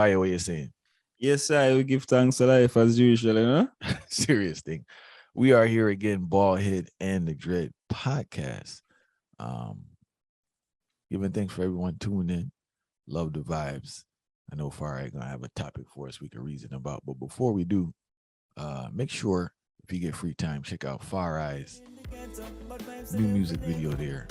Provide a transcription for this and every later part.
fire what you're saying. Yes, I will give thanks to life as usual, you know? Serious thing. We are here again, Baldhead and the Dread podcast. Um, Giving thanks for everyone tuning in. Love the vibes. I know Far Right gonna have a topic for us we can reason about. But before we do, make sure if you get free time, check out Far Eye's new music video there.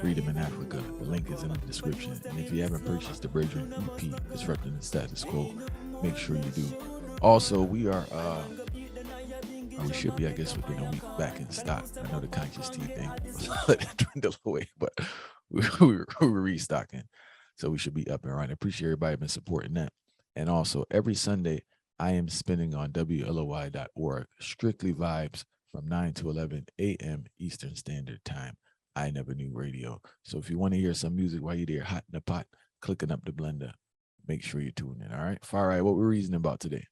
Freedom in Africa. The link is in the description. And if you haven't purchased the Brethren EP, Disrupting the Status Quo, make sure you do. Also, we are or we should be, I guess, within a week back in stock. I know the conscious tea thing let it dwindle away, but we're restocking. So we should be up and running. Appreciate everybody been supporting that. And also every Sunday, I am spinning on WLOI.org, strictly vibes from 9 to 11 a.m. Eastern Standard Time. I Never Knew Radio. So if you want to hear some music while you're there, hot in the pot, clicking up the blender, make sure you tune in. All right. Far right. What we're reasoning about today?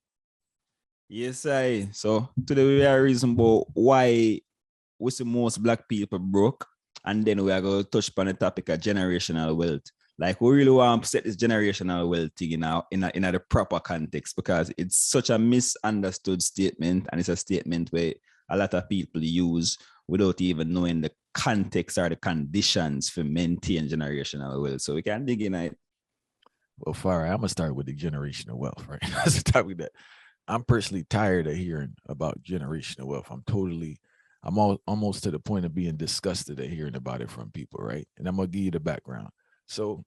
Yes, I. So today we are reason about why we see most black people broke, and then we are going to touch upon the topic of generational wealth. Like we really want to set this generational wealth thing in the proper context, because it's such a misunderstood statement, and it's a statement where a lot of people use without even knowing the context or the conditions for maintain generational wealth. So we can dig in it. Well, Far right, I'm gonna start with the generational wealth, right? That's the topic that I'm personally tired of hearing about generational wealth. I'm almost to the point of being disgusted at hearing about it from people, right? And I'm gonna give you the background. So,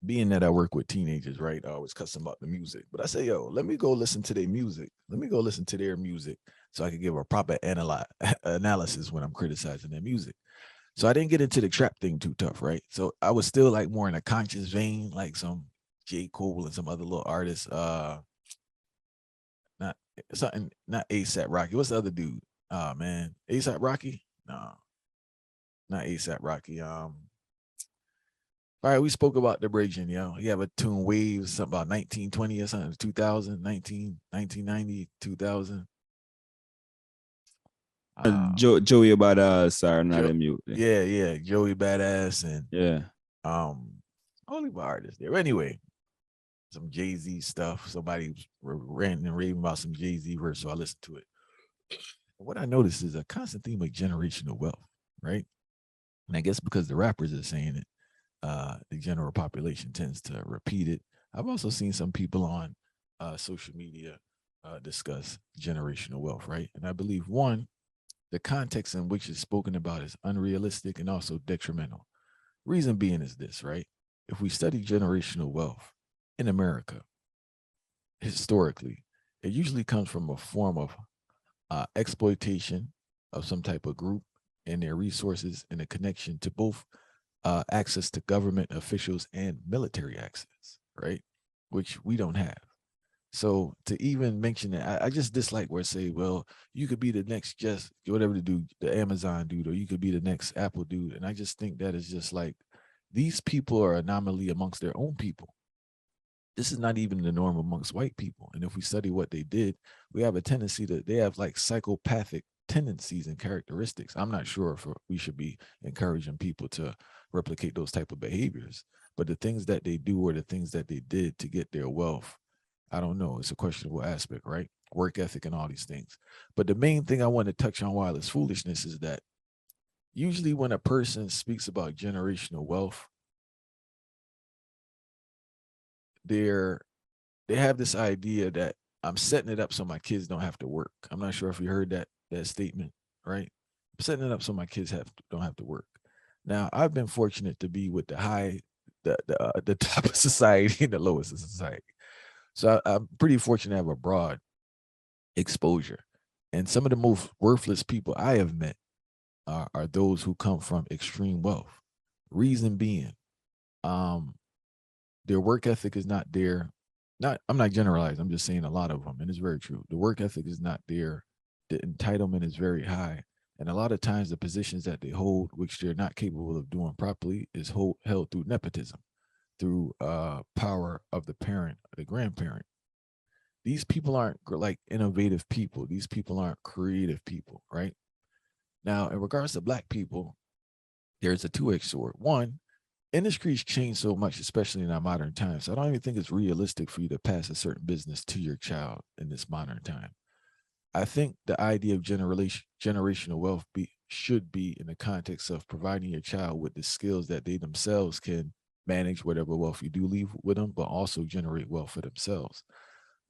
being that I work with teenagers, right, I always cuss them about the music, but I say, yo, let me go listen to their music. Let me go listen to their music so I can give a proper analysis when I'm criticizing their music. So I didn't get into the trap thing too tough, right? So I was still like more in a conscious vein, like some J. Cole and some other little artists. Not ASAP Rocky. What's the other dude? Oh man, ASAP Rocky? No, not ASAP Rocky. All right, we spoke about the breaking, yo. You have a tune Waves, something about 1920 or something, 2000, 1990, 2000. Joey Badass or not mute. Yeah, Joey Badass and yeah, only my artists there. Anyway, some Jay-Z stuff. Somebody ranting and raving about some Jay-Z verse, so I listened to it. What I noticed is a constant theme of generational wealth, right? And I guess because the rappers are saying it, the general population tends to repeat it. I've also seen some people on social media discuss generational wealth, right? And I believe one, the context in which it's spoken about is unrealistic and also detrimental. Reason being is this, right? If we study generational wealth in America, historically, it usually comes from a form of exploitation of some type of group and their resources and a connection to both access to government officials and military access, right? Which we don't have. So to even mention it, I just dislike where say, well, you could be the next just whatever the dude, the Amazon dude, or you could be the next Apple dude. And I just think that is just like these people are anomaly amongst their own people. This is not even the norm amongst white people. And if we study what they did, we have a tendency that they have like psychopathic tendencies and characteristics. I'm not sure if we should be encouraging people to replicate those type of behaviors, but the things that they do or the things that they did to get their wealth, I don't know. It's a questionable aspect, right? Work ethic and all these things. But the main thing I want to touch on while it's foolishness is that usually when a person speaks about generational wealth, they have this idea that I'm setting it up so my kids don't have to work. I'm not sure if you heard that statement, right? I'm setting it up so my kids don't have to work. Now, I've been fortunate to be with the top of society and the lowest of society. So I'm pretty fortunate to have a broad exposure. And some of the most worthless people I have met are those who come from extreme wealth. Reason being, their work ethic is not there. I'm not generalizing, I'm just saying a lot of them, and it's very true. The work ethic is not there. The entitlement is very high. And a lot of times the positions that they hold, which they're not capable of doing properly, is held through nepotism, through power of the parent, the grandparent. These people aren't like innovative people. These people aren't creative people, right? Now, in regards to black people, there's a two-edged sword. One, industries change so much, especially in our modern times. So I don't even think it's realistic for you to pass a certain business to your child in this modern time. I think the idea of generational wealth should be in the context of providing your child with the skills that they themselves can manage whatever wealth you do leave with them, but also generate wealth for themselves.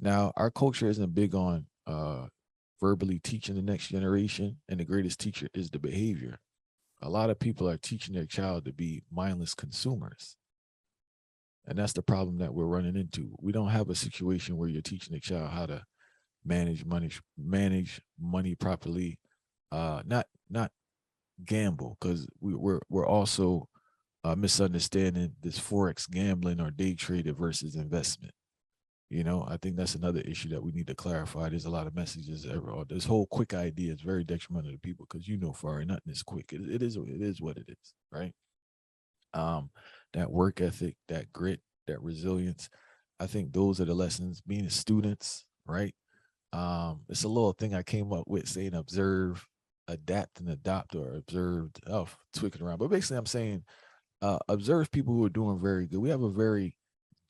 Now, our culture isn't big on verbally teaching the next generation, and the greatest teacher is the behavior. A lot of people are teaching their child to be mindless consumers. And that's the problem that we're running into. We don't have a situation where you're teaching a child how to manage money properly, not gamble, because we're also misunderstanding this forex gambling or day trader versus investment. I think that's another issue that we need to clarify. There's a lot of messages ever. This whole quick idea is very detrimental to people because Fari, nothing is quick. It is what it is, right? That work ethic, that grit, that resilience. I think those are the lessons. Being students, right? It's a little thing I came up with saying observe, adapt, and adopt, or observed. Oh, tweaking around, but basically, I'm saying observe people who are doing very good. We have a very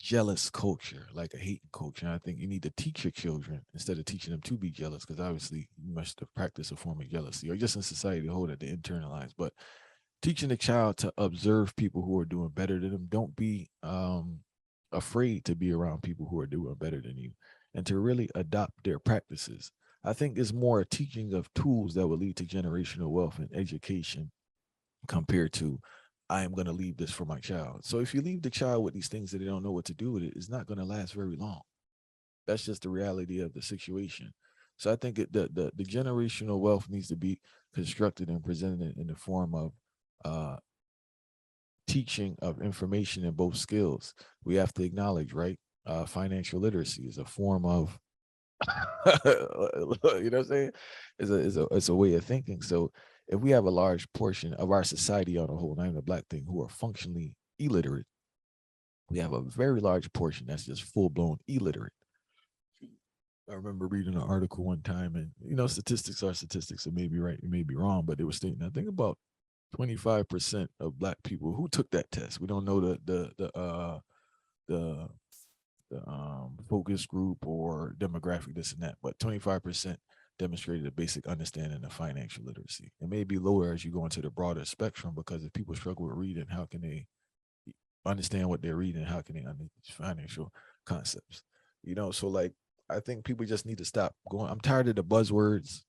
jealous culture, like a hating culture. And I think you need to teach your children instead of teaching them to be jealous, because obviously you must have practiced a form of jealousy, or just in society to hold it to internalize. But teaching the child to observe people who are doing better than them. Don't be afraid to be around people who are doing better than you, and to really adopt their practices. I think it's more a teaching of tools that will lead to generational wealth and education compared to I am going to leave this for my child. So if you leave the child with these things that they don't know what to do with it, it's not going to last very long. That's just the reality of the situation. So I think the generational wealth needs to be constructed and presented in the form of uh, teaching of information in both skills. We have to acknowledge, right? Financial literacy is a form of, you know what I'm saying? It's a way of thinking. So if we have a large portion of our society on a whole, not even a black thing, who are functionally illiterate, we have a very large portion that's just full blown illiterate. I remember reading an article one time, and statistics are statistics. It may be right, it may be wrong, but they were stating I think about 25% of black people who took that test. We don't know the focus group or demographic, this and that, but 25% demonstrated a basic understanding of financial literacy. It may be lower as you go into the broader spectrum, because if people struggle with reading, how can they understand what they're reading? How can they understand financial concepts? So like I think people just need to stop going. I'm tired of the buzzwords.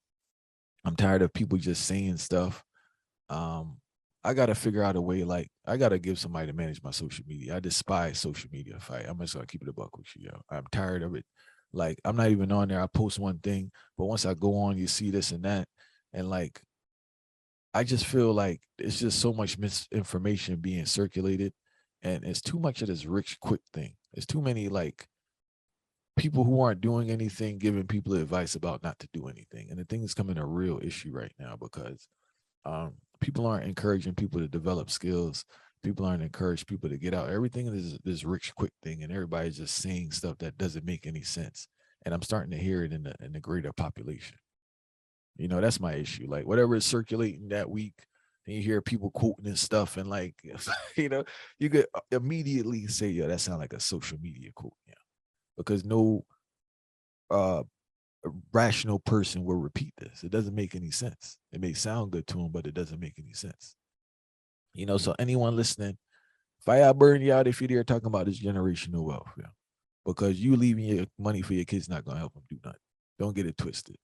I'm tired of people just saying stuff. um I gotta figure out a way. Like I gotta give somebody to manage my social media. I despise social media. I'm just gonna keep it a buck with you, yo. I'm tired of it. Like I'm not even on there. I post one thing, but once I go on, you see this and that, and like I just feel like it's just so much misinformation being circulated, and it's too much of this rich quick thing. It's too many like people who aren't doing anything giving people advice about not to do anything, and the thing is becoming a real issue right now because people aren't encouraging people to develop skills. People aren't encouraging people to get out. Everything is this rich, quick thing, and everybody's just saying stuff that doesn't make any sense. And I'm starting to hear it in the greater population. That's my issue. Like whatever is circulating that week, and you hear people quoting this stuff, and like, you know, you could immediately say, "Yo, that sounds like a social media quote," because no uh rational person will repeat this. It doesn't make any sense. It may sound good to them, but it doesn't make any sense. So anyone listening, fire burn you out if you're there talking about this generational wealth, because you leaving your money for your kids not gonna help them do nothing. Don't get it twisted.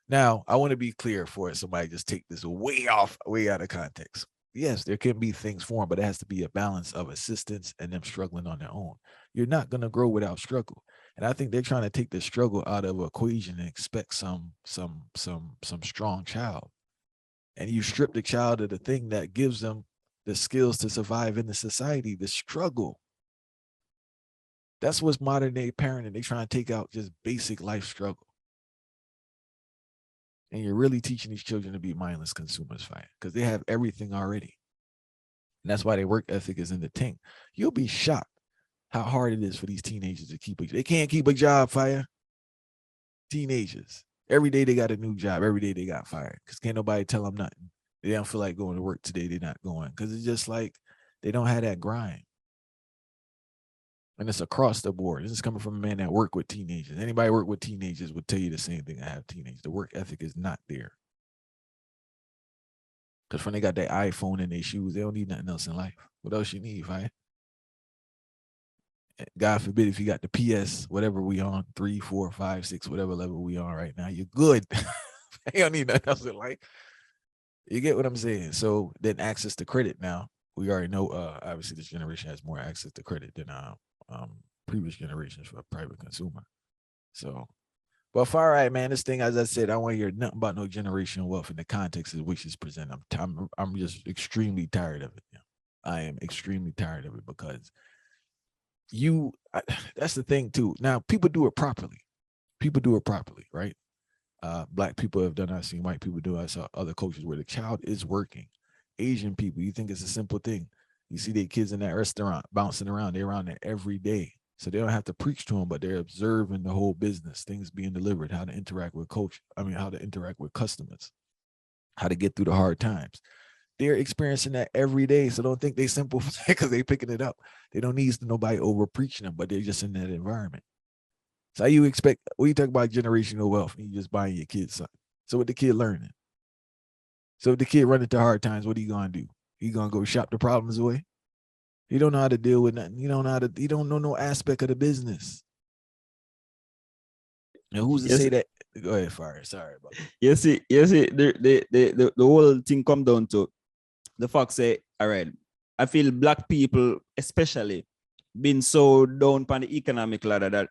Now, I want to be clear for it. Somebody just take this way out of context. Yes, there can be things for them, but it has to be a balance of assistance and them struggling on their own. You're not gonna grow without struggle. And I think they're trying to take the struggle out of equation and expect some strong child. And you strip the child of the thing that gives them the skills to survive in the society, the struggle. That's what's modern day parenting. They trying to take out just basic life struggle. And you're really teaching these children to be mindless consumers, fire, because they have everything already. And that's why their work ethic is in the tank. You'll be shocked how hard it is for these teenagers to keep they can't keep a job, fire. Teenagers. Every day they got a new job. Every day they got fired because can't nobody tell them nothing. They don't feel like going to work today. They're not going because it's just like They don't have that grind. And it's across the board. This is coming from a man that work with teenagers. Anybody work with teenagers would tell you the same thing. I have teenagers. The work ethic is not there. Because when they got that iPhone in their shoes, they don't need nothing else in life. What else you need, right? God forbid if you got the PS, whatever we on, 3, 4, 5, 6, whatever level we on right now, you're good. You don't need nothing else in life. You get what I'm saying? So then access to credit now. We already know, obviously, this generation has more access to credit than previous generations for a private consumer. So, but far right, man, this thing, as I said, I don't want to hear nothing about no generational wealth in the context of which it's presented. I'm just extremely tired of it. You know? I am extremely tired of it because that's the thing too. Now, people do it properly. People do it properly, right? Black people have done. I've seen white people do. I saw other cultures where the child is working. Asian people, you think it's a simple thing. You see their kids in that restaurant bouncing around. They're around there every day. So they don't have to preach to them, but they're observing the whole business, things being delivered, how to interact with how to interact with customers, how to get through the hard times. They're experiencing that every day. So don't think they simple because they picking it up. They don't need nobody over preaching them, but they're just in that environment. So how you expect, when you talk about generational wealth, and you just buying your kids something. So what the kid learning? So if the kid run into hard times, what are you gonna do? You gonna go shop the problems away? You don't know how to deal with nothing. You don't know no aspect of the business. And who's to say that? Go ahead, Fire. Sorry about that. You see, the whole thing come down to the fact say, all right, I feel black people, especially, been so down on the economic ladder that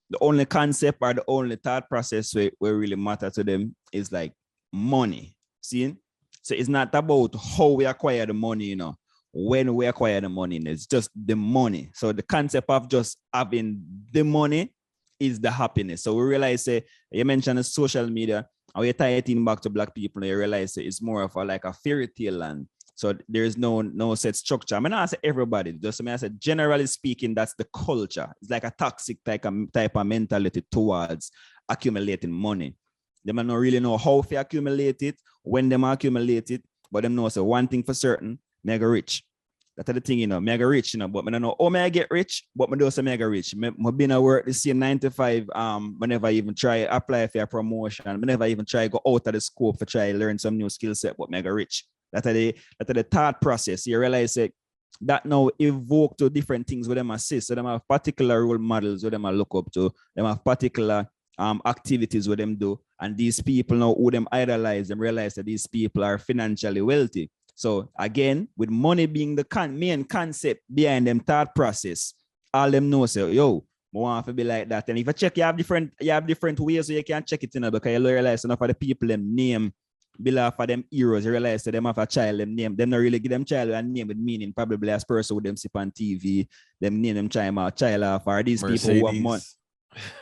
the only concept or the only thought process where really matter to them is like money. See? So it's not about how we acquire the money, you know, when we acquire the money, it's just the money. So the concept of just having the money is the happiness. So we realize, you mentioned the social media, and we tie it in back to black people, and you realize it's more of like a fairy tale land. So there's no set structure. I mean, I say everybody, just I say generally speaking, that's the culture. It's like a toxic type of mentality towards accumulating money. They might not really know how to accumulate it, when they accumulate it, but them know so one thing for certain, mega rich. That's the thing, you know, mega rich, you know, but I don't know how may I get rich, but I do say mega rich. I've been at work the same 9 to 5, whenever I even try apply for a promotion, whenever I even try go out of the scope for try learn some new skill set, but mega rich. That's the thought process. You realize that now evoke to different things with them assist. So them have particular role models with them I look up to, them have particular activities with them do. And these people now who them idolize, them realize that these people are financially wealthy. So again, with money being the main concept behind them thought process, all them know say, yo, I want to be like that. And if you check, you have different ways so you can check it in because you realize enough of the people them name below for them heroes. You realize that them have a child, them name, them not really give them child a name with meaning, probably as person with them sip on TV, them name them child off, or these Mercedes, people who have money.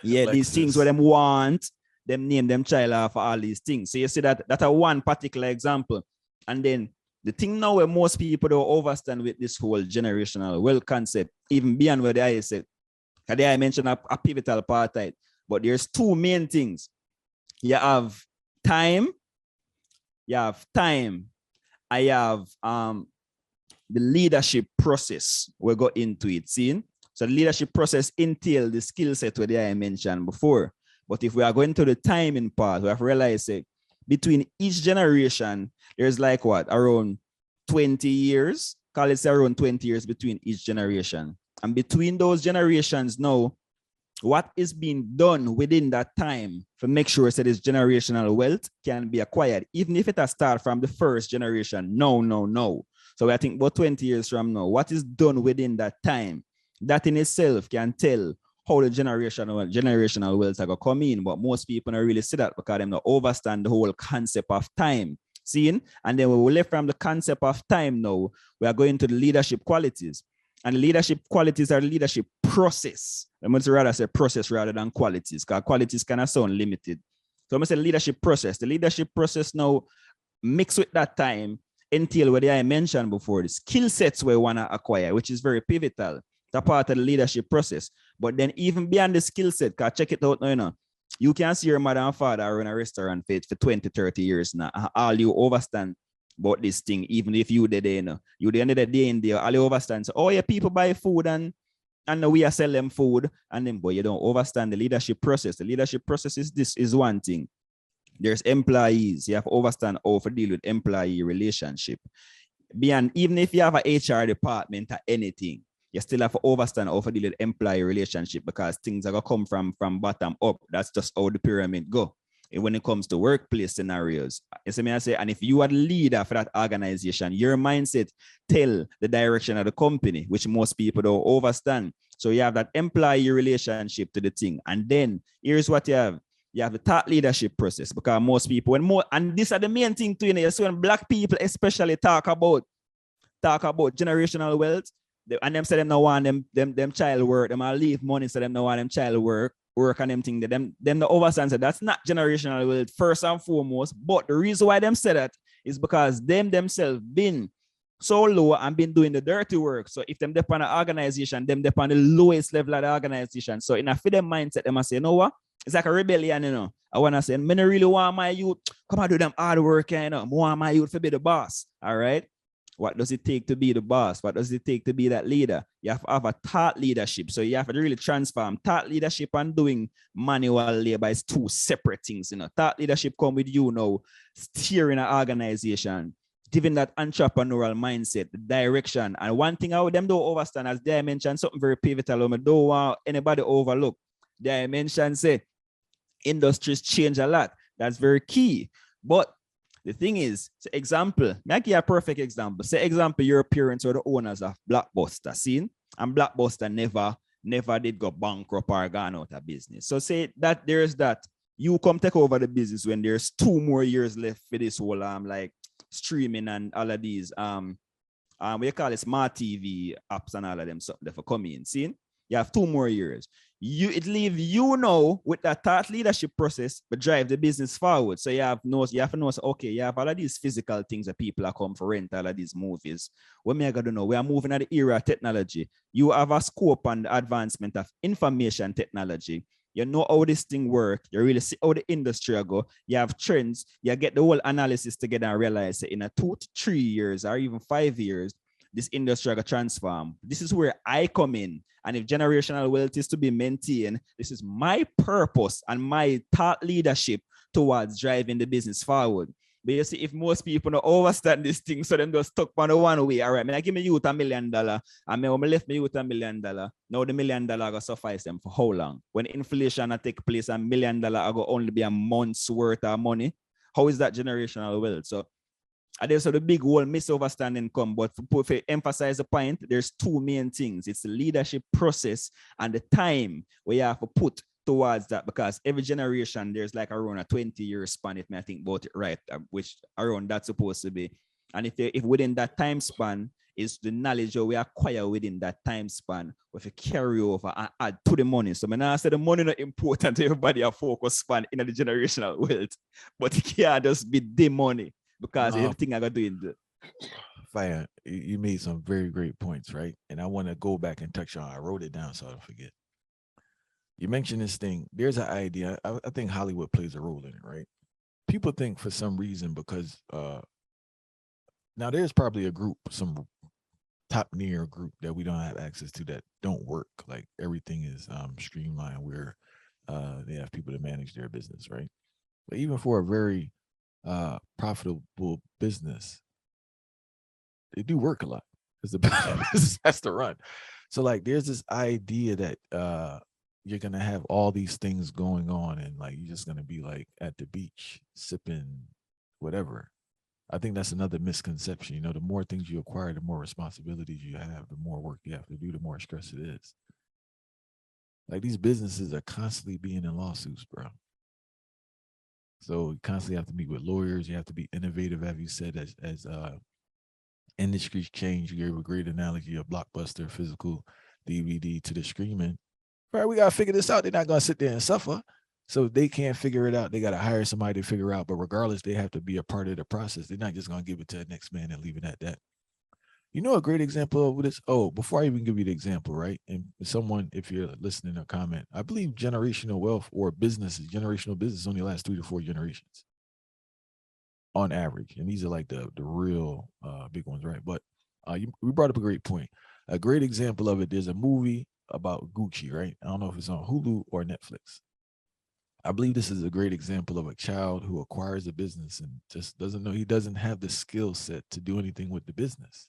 Yeah, Lexus. These things where them want, them name them child off for all these things. So you see that's a one particular example. And then the thing now where most people don't understand with this whole generational wealth concept, even beyond what I said, because I mentioned a pivotal part of it, but there's two main things. You have time, I have the leadership process. We'll go into it, see? So the leadership process entails the skill set where I mentioned before. But if we are going to the timing part, we have realized between each generation, there's like what, around 20 years, call it around 20 years between each generation. And between those generations now, what is being done within that time to make sure that this generational wealth can be acquired, even if it has started from the first generation? No. So I think about 20 years from now, what is done within that time, that in itself can tell how the generational wealth are going to come in. But most people don't really see that because they don't understand the whole concept of time. Seeing? And then we left from the concept of time now, we are going to the leadership qualities. And the leadership qualities are the leadership process. I must rather say process rather than qualities, because qualities kind of sound limited. So I'm going to say leadership process. The leadership process now mixed with that time entail what I mentioned before, the skill sets we want to acquire, which is very pivotal. That's part of the leadership process. But then even beyond the skill set, because check it out now, you know, you can see your mother and father run a restaurant for 20, 30 years now. All you understand about this thing, even if you did, you know, you the end of the day in there, all you overstand. So, oh yeah, people buy food and we are selling them food, and then but you don't understand the leadership process. The leadership process is this is one thing. There's employees. You have to understand how to deal with employee relationship. Beyond, even if you have an HR department or anything, you still have to understand how to deal with employee relationship, because things are gonna come from bottom up. That's just how the pyramid go. And when it comes to workplace scenarios, you see me I say, and if you are the leader for that organization, your mindset tell the direction of the company, which most people don't understand. So you have that employee relationship to the thing, and then here's what you have. You have the thought leadership process, because most people, and these are the main thing too, you know, so when black people especially talk about generational wealth, and them say them no want them child work, them all leave money, so them no want them child work and them thing, them the overstand said that's not generational wealth first and foremost. But the reason why them say that is because them themselves been so low and been doing the dirty work. So if them depend on an organization, them depend on the lowest level of the organization. So in a fit them mindset, them must say, you know what? It's like a rebellion, you know. I want to say, I really want my youth come and do them hard work, you know. I want my youth to be the boss. All right. What does it take to be the boss? What does it take to be that leader? You have to have a thought leadership. So you have to really transform. Thought leadership and doing manual labor is two separate things. You know, thought leadership come with you now, steering an organization, giving that entrepreneurial mindset, the direction. And one thing I would them don't understand, as they mentioned something very pivotal, I don't want anybody overlook. They mentioned say industries change a lot. That's very key. But the thing is, say example, make you a perfect example. Say example, your parents are the owners of Blockbuster, seen? And Blockbuster never did go bankrupt or gone out of business. So say that there's that. You come take over the business when there's 2 more years left for this whole like streaming and all of these we call it smart TV apps and all of them, so they for come in. See? You have 2 more years. It leave you know with that thought leadership process, but drive the business forward. So you have to know, okay, you have all of these physical things that people are come for rent, all of these movies. What me I gotta know? We are moving at the era of technology. You have a scope on the advancement of information technology. You know how this thing work. You really see how the industry go. You have trends. You get the whole analysis together and realize that in a 2 to 3 years or even 5 years, this industry will transform. This is where I come in. And if generational wealth is to be maintained, this is my purpose and my thought leadership towards driving the business forward. But you see, if most people don't understand this thing, so them just stuck on the one way. All right, man, I give me youth $1 million. And when I left me youth $1 million, now the $1 million will suffice them for how long? When inflation will take place, $1 million will only be a month's worth of money. How is that generational wealth? So and there's the big whole misunderstanding come, but for emphasize the point, there's 2 main things. It's the leadership process and the time where you have to put towards that, because every generation there's like around a 20-year span, if I think about it right, which around that's supposed to be. And if within that time span is the knowledge that we acquire within that time span, with a carryover and add to the money. So when I say the money not important to everybody, a focus span in the generational wealth, but it can't just be the money. Because everything I got doing the Fire, you made some very great points, right? And I want to go back and touch on. I wrote it down so I don't forget. You mentioned this thing. There's an idea. I think Hollywood plays a role in it, right? People think for some reason because now there's probably a group, some top near group that we don't have access to that don't work. Like everything is streamlined where they have people to manage their business, right? But even for a very profitable business, they do work a lot because the business has to run. So like there's this idea that you're gonna have all these things going on and like you're just gonna be like at the beach sipping whatever. I think that's another misconception. You know, the more things you acquire, the more responsibilities you have, the more work you have to do, the more stress it is. Like these businesses are constantly being in lawsuits, bro. So you constantly have to meet with lawyers. You have to be innovative, as you said, as industries change. You gave a great analogy of Blockbuster, physical DVD to the streaming. Right, we gotta figure this out. They're not gonna sit there and suffer. So if they can't figure it out, they gotta hire somebody to figure out. But regardless, they have to be a part of the process. They're not just gonna give it to the next man and leave it at that. You know a great example of this. Oh, before I even give you the example, right? And someone, if you're listening or comment, I believe generational wealth or businesses, generational business only lasts 3 to 4 generations. on average. And these are like the real big ones, right? But we brought up a great point. A great example of it, there's a movie about Gucci, right? I don't know if it's on Hulu or Netflix. I believe this is a great example of a child who acquires a business and just doesn't know, he doesn't have the skill set to do anything with the business.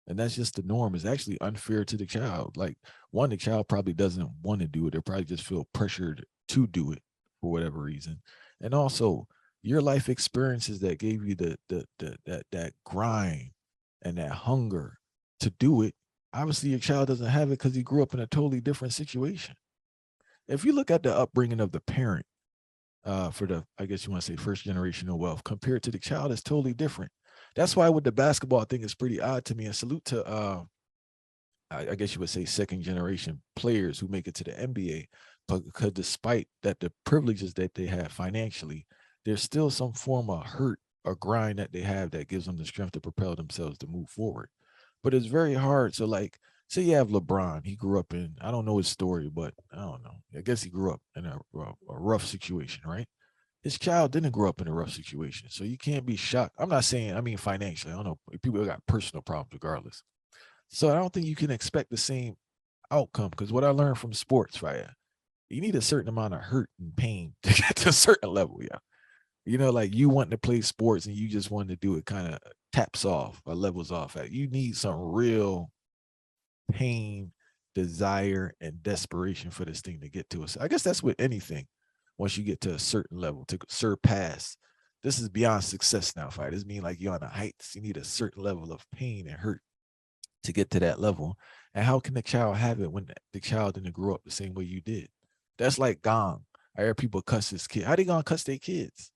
And that's just the norm. It's actually unfair to the child. Like, one, the child probably doesn't want to do it. They probably just feel pressured to do it for whatever reason. And also, your life experiences that gave you that grind and that hunger to do it. Obviously, your child doesn't have it because he grew up in a totally different situation. If you look at the upbringing of the parent, for the, I guess you want to say, first generational wealth compared to the child, is totally different. That's why with the basketball thing is pretty odd to me. And salute to I guess you would say second generation players who make it to the NBA, but because despite that the privileges that they have financially, there's still some form of hurt or grind that they have that gives them the strength to propel themselves to move forward. But it's very hard. So like, say you have LeBron, he grew up in, I don't know his story, but I don't know. I guess he grew up in a rough situation, right? His child didn't grow up in a rough situation. So you can't be shocked. I'm not saying, I mean, financially, I don't know. People got personal problems regardless. So I don't think you can expect the same outcome because what I learned from sports, right? You need a certain amount of hurt and pain to get to a certain level. Yeah. You know, like you wanting to play sports and you just want to do it kind of taps off or levels off at. You need some real pain, desire, and desperation for this thing to get to us. I guess that's with anything. Once you get to a certain level to surpass, this is beyond success now, fight. This means like you're on the heights. You need a certain level of pain and hurt to get to that level. And how can the child have it when the child didn't grow up the same way you did? That's like gong. I hear people cuss his kid. How they gonna cuss their kids?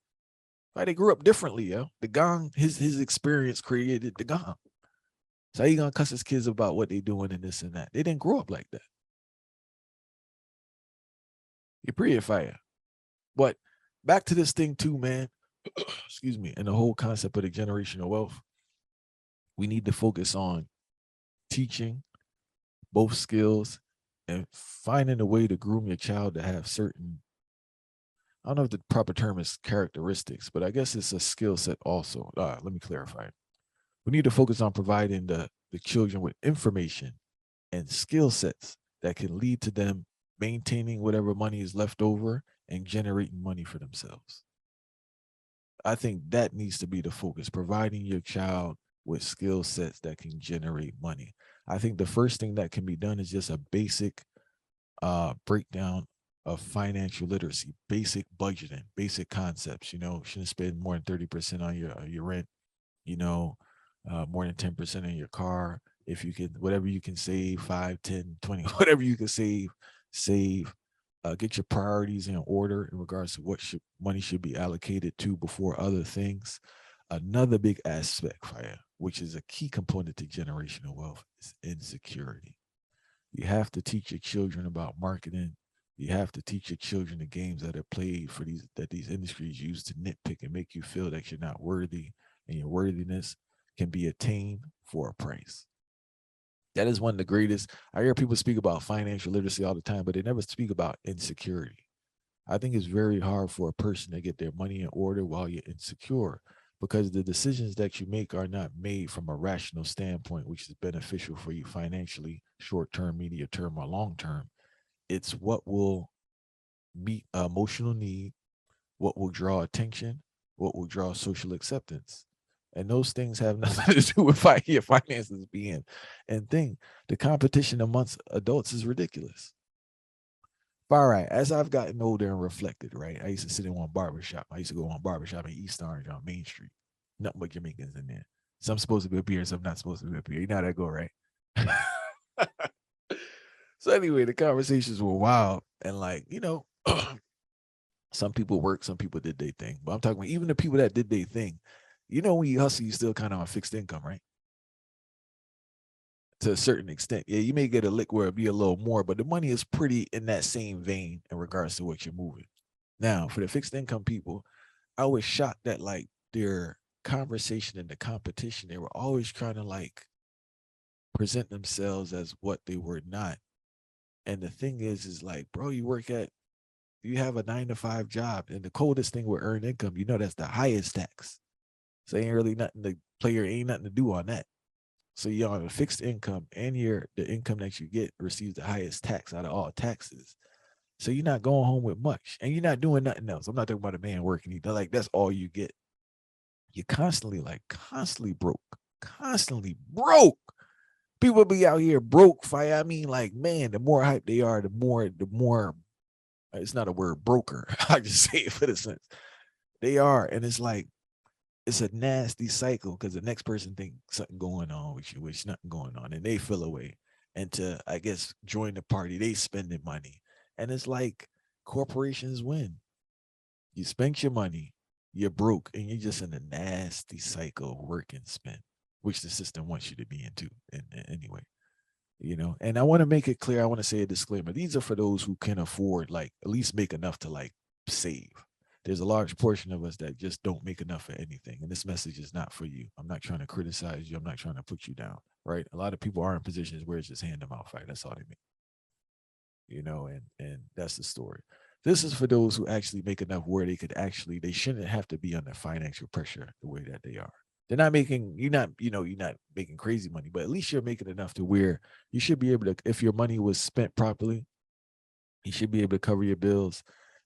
Right? They grew up differently, yo. The gong, his experience created the gong. So how you gonna cuss his kids about what they doing and this and that? They didn't grow up like that. You pretty fire. But back to this thing too, man. Excuse me. And the whole concept of the generational wealth. We need to focus on teaching both skills and finding a way to groom your child to have certain, I don't know if the proper term is characteristics, but I guess it's a skill set also. Let me clarify. We need to focus on providing the children with information and skill sets that can lead to them maintaining whatever money is left over and generating money for themselves. I think that needs to be the focus, providing your child with skill sets that can generate money. I think the first thing that can be done is just a basic breakdown of financial literacy, basic budgeting, basic concepts. You know, shouldn't spend more than 30% on your rent, you know, more than 10% on your car. If you can, whatever you can save, 5, 10, 20, whatever you can save. Get your priorities in order in regards to what money should be allocated to before other things. Another big aspect, fire, which is a key component to generational wealth, is insecurity. You have to teach your children about marketing. You have to teach your children the games that are played for these industries use to nitpick and make you feel that you're not worthy, and your worthiness can be attained for a price. That is one of the greatest. I hear people speak about financial literacy all the time, but they never speak about insecurity. I think it's very hard for a person to get their money in order while you're insecure because the decisions that you make are not made from a rational standpoint, which is beneficial for you financially, short term, medium term, or long term. It's what will meet emotional need, what will draw attention, what will draw social acceptance. And those things have nothing to do with your finances being and thing. The competition amongst adults is ridiculous. All right, as I've gotten older and reflected, right? I used to sit in one barbershop. I used to go on barbershop in East Orange on Main Street. Nothing but Jamaicans in there. Some supposed to be up here, some not supposed to be up here. You know how that go, right? So anyway, the conversations were wild and like, some people work, some people did their thing. But I'm talking about even the people that did their thing. You know, when you hustle, you still kind of on fixed income, right? To a certain extent. Yeah, you may get a lick where it'll be a little more, but the money is pretty in that same vein in regards to what you're moving. Now, for the fixed income people, I was shocked that like their conversation and the competition, they were always trying to like present themselves as what they were not. And the thing is like, bro, you have a 9 to 5 job, and the coldest thing with earned income, that's the highest tax. So ain't really nothing the player ain't nothing to do on that. So you're on a fixed income and the income that you get receives the highest tax out of all taxes. So you're not going home with much and you're not doing nothing else. I'm not talking about a man working either. Like that's all you get. You're constantly broke. Constantly broke. People be out here broke, fire. I mean, like, man, the more hype they are, the more it's not a word broker. I just say it for the sense. They are. And it's like it's a nasty cycle because the next person think something going on with you, which nothing going on, and they feel away. And to I guess join the party, they spending money, and it's like corporations win. You spent your money, you're broke, and you're just in a nasty cycle of work and spend, which the system wants you to be into. Anyway, and I want to make it clear. I want to say a disclaimer. These are for those who can afford, like, at least make enough to like save. There's a large portion of us that just don't make enough for anything. And this message is not for you. I'm not trying to criticize you. I'm not trying to put you down. Right. A lot of people are in positions where it's just hand them out fight. That's all they mean. And that's the story. This is for those who actually make enough where they shouldn't have to be under financial pressure the way that they are. They're not making, you're not making crazy money, but at least you're making enough to where you should be able to, if your money was spent properly, you should be able to cover your bills,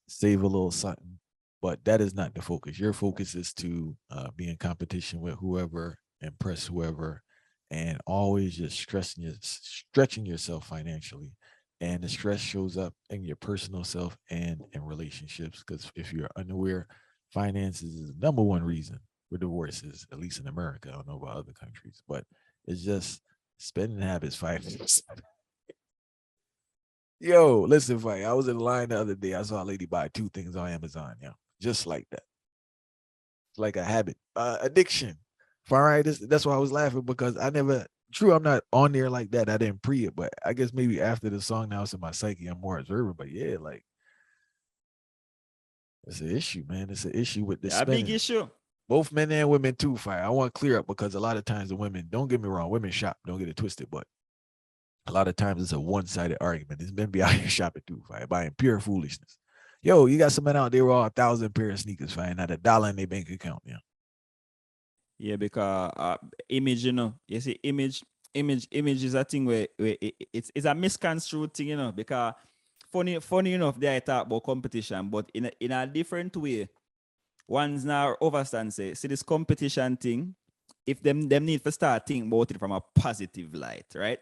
save a little something. But that is not the focus. Your focus is to be in competition with whoever, impress whoever, and always just stretching yourself financially. And the stress shows up in your personal self and in relationships. Because if you're unaware, finances is the number one reason for divorces, at least in America. I don't know about other countries, but it's just spending habits, finances. Yo, listen, fight. I was in line the other day. I saw a lady buy two things on Amazon. Yeah, just like that. It's like a habit, addiction. All right, that's why I was laughing because I never. True, I'm not on there like that. I didn't pre it, but I guess maybe after the song now it's in my psyche. I'm more observant. But yeah, like it's an issue, man. It's an issue with the Yeah, a big spending. issue. Both men and women too. Fire. I want to clear up because a lot of times the women. Don't get me wrong, women shop. Don't get it twisted, but a lot of times it's a one-sided argument. There's men be out here shopping too, fire, buying pure foolishness. Yo, you got some men out there with all 1,000 pair of sneakers, fire, not $1 in their bank account. Yeah. Yeah, because image, you see, image is a thing where it's a misconstrued thing, because funny enough, they talk about competition, but in a different way. One's now overstand say, see this competition thing, if them need to start thinking about it from a positive light, right?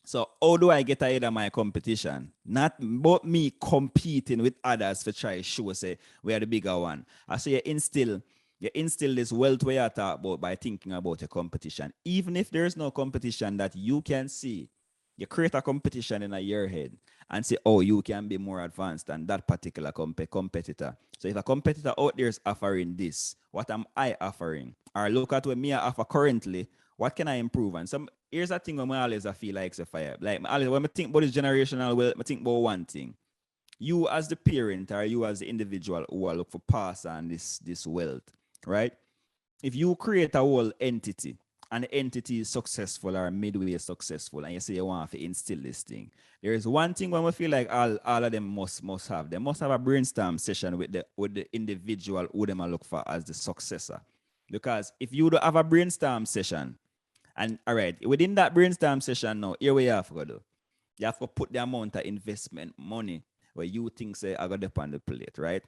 So how do I get ahead of my competition? Not about me competing with others to try to show say we are the bigger one. I say you instill this wealth where you talk about by thinking about a competition. Even if there is no competition that you can see, you create a competition in your head and say, oh, you can be more advanced than that particular competitor. So if a competitor out there is offering this, what am I offering? Or look at what me I offer currently, what can I improve? And some here's a thing when I always I feel like it's a fire. Like when I think about this generational wealth, I think about one thing. You as the parent or you as the individual who are look for pass on this wealth, right? If you create a whole entity and the entity is successful or midway successful and you say you want to instill this thing, there is one thing when we feel like all of them must have. They must have a brainstorm session with the individual who them look for as the successor. Because if you don't have a brainstorm session, and all right, within that brainstorm session now, here we have to do. You have to put the amount of investment money where you think say I got up on the plate, right?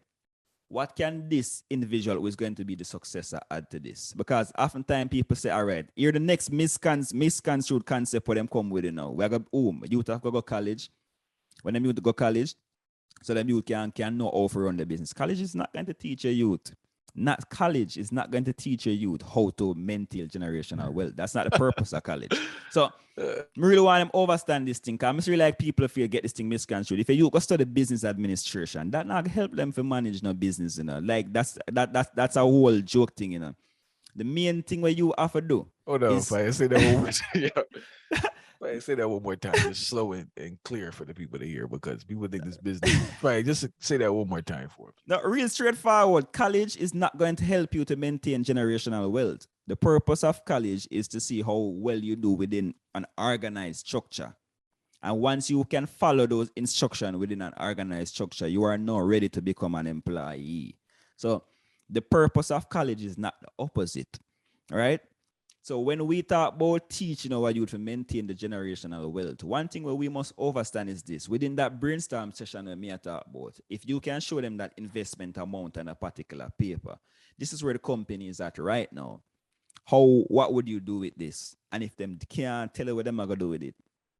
What can this individual who is going to be the successor add to this? Because oftentimes people say, all right, here the next misconstrued concept for them come with it now. We got youth have to go college. When them youth go college, so them youth can know how to run the business. College is not going to teach a youth. Not college is not going to teach a youth how to maintain generational wealth. That's not the purpose of college. So I really want them overstand this thing. Because I really like people feel get this thing misconstrued. If you go study business administration, that not help them to manage no business, Like that's a whole joke thing, The main thing where you have to do Hold on, is fire. Say that one more time. Fire, say that one more time, just slow and clear for the people to hear because people think this business. Fire, just say that one more time for us. no, real straightforward. College is not going to help you to maintain generational wealth. The purpose of college is to see how well you do within an organized structure. And once you can follow those instructions within an organized structure, you are now ready to become an employee. So The purpose of college is not the opposite, right? So when we talk about teaching our youth to maintain the generational wealth, one thing where we must understand is this. Within that brainstorm session that me I talk about, if you can show them that investment amount on a particular paper, this is where the company is at right now. What would you do with this? And if them can't tell you what them are gonna do with it,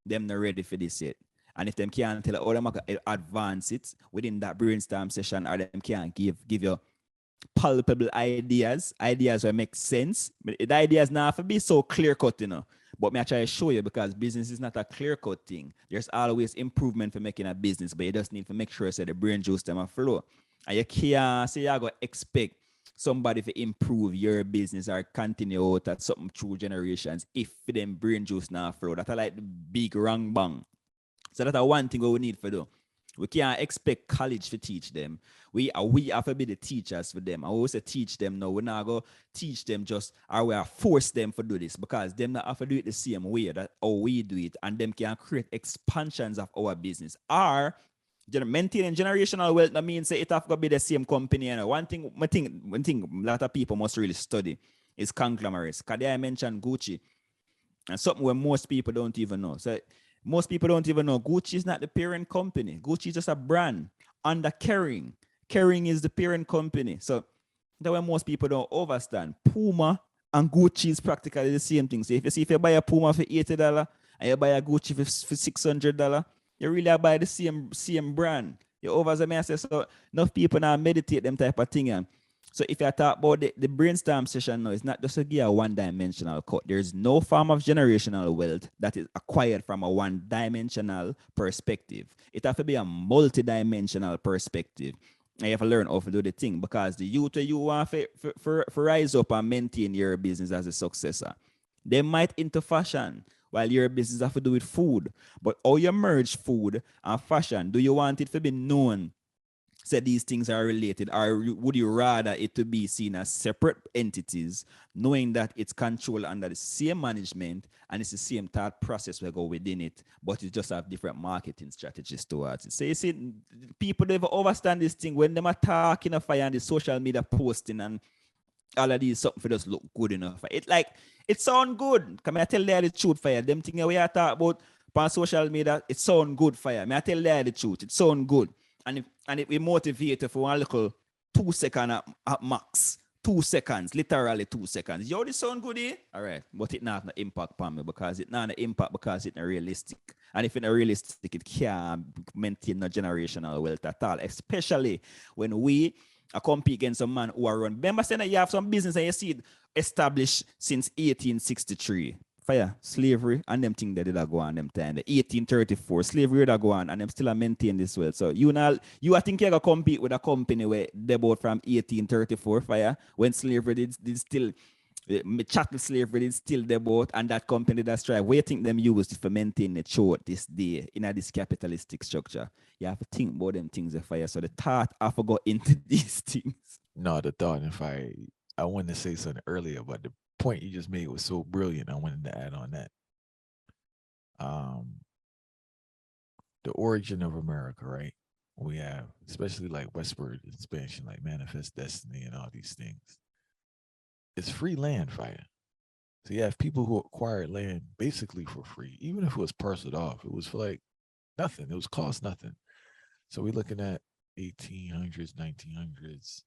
them not ready for this yet. And if them can't tell you how them are gonna advance it within that brainstorm session, or them can't give you palpable ideas that make sense. But the ideas not have to be so clear cut, But me I try to show you because business is not a clear cut thing. There's always improvement for making a business, but you just need to make sure so the brain juice them a flow. And you can't say you're gonna expect somebody to improve your business or continue out at something through generations if them brain juice not flow. That's like the big wrong bang. So that's one thing we need for do. We can't expect college to teach them. We have to be the teachers for them. I always say teach them now. We're not going to teach them just, or we are force them to do this because them not have to do it the same way that how we do it, and them can create expansions of our business. Or maintaining generational wealth, that means it have to be the same company. And one thing a lot of people must really study is conglomerates. Because I mentioned Gucci, and something where most people don't even know. So most people don't even know Gucci is not the parent company. Gucci is just a brand under Kering. Kering is the parent company. So that's why most people don't understand. Puma and Gucci is practically the same thing. So if you buy a Puma for $80 and you buy a Gucci for $600, you really buy the same brand. You overstate. So enough people now meditate them type of thing. So if I talk about the brainstorm session now, it's not just a give a one-dimensional cut. There's no form of generational wealth that is acquired from a one-dimensional perspective. It has to be a multi-dimensional perspective. And you have to learn how to do the thing because the youth you want to rise up and maintain your business as a successor. They might into fashion while your business have to do with food. But how you merge food and fashion, do you want it to be known say these things are related, or would you rather it to be seen as separate entities, knowing that it's controlled under the same management and it's the same thought process we go within it, but you just have different marketing strategies towards it? So you see, people never understand this thing when them are talking of fire and the social media posting and all of these something for just look good enough. It sound good. Can I tell you the truth fire? Them things we are talking about on social media, it sound good fire. May I tell you the truth? It sound good. And it will motivate you for one little 2 seconds at max. 2 seconds, literally 2 seconds. Yo, this sound good, eh? All right, but it not an impact on me because it not an impact because it's not realistic. And if it's not realistic, it can't maintain no generational wealth at all, especially when we compete against a man who are run. Remember saying that you have some business and you see it established since 1863. Fire, slavery, and them things that did go on them time. The 1834, slavery that go on, and them still maintain this well. So you I think you're gonna compete with a company where they bought from 1834, fire, when slavery did still chattel slavery did still they bought, and that company that strive. Where you think them used to maintain the chart this day in this capitalistic structure? You have to think about them things, fire. So the thought I forgot into these things. No, the thought, if I wanted to say something earlier, but the point you just made was so brilliant. I wanted to add on that. The origin of America, right? We have, especially like westward expansion, like Manifest Destiny and all these things. It's free land fire. So you have people who acquired land basically for free, even if it was parceled off. It was for like nothing. It was cost nothing. So we're looking at 1800s, 1900s,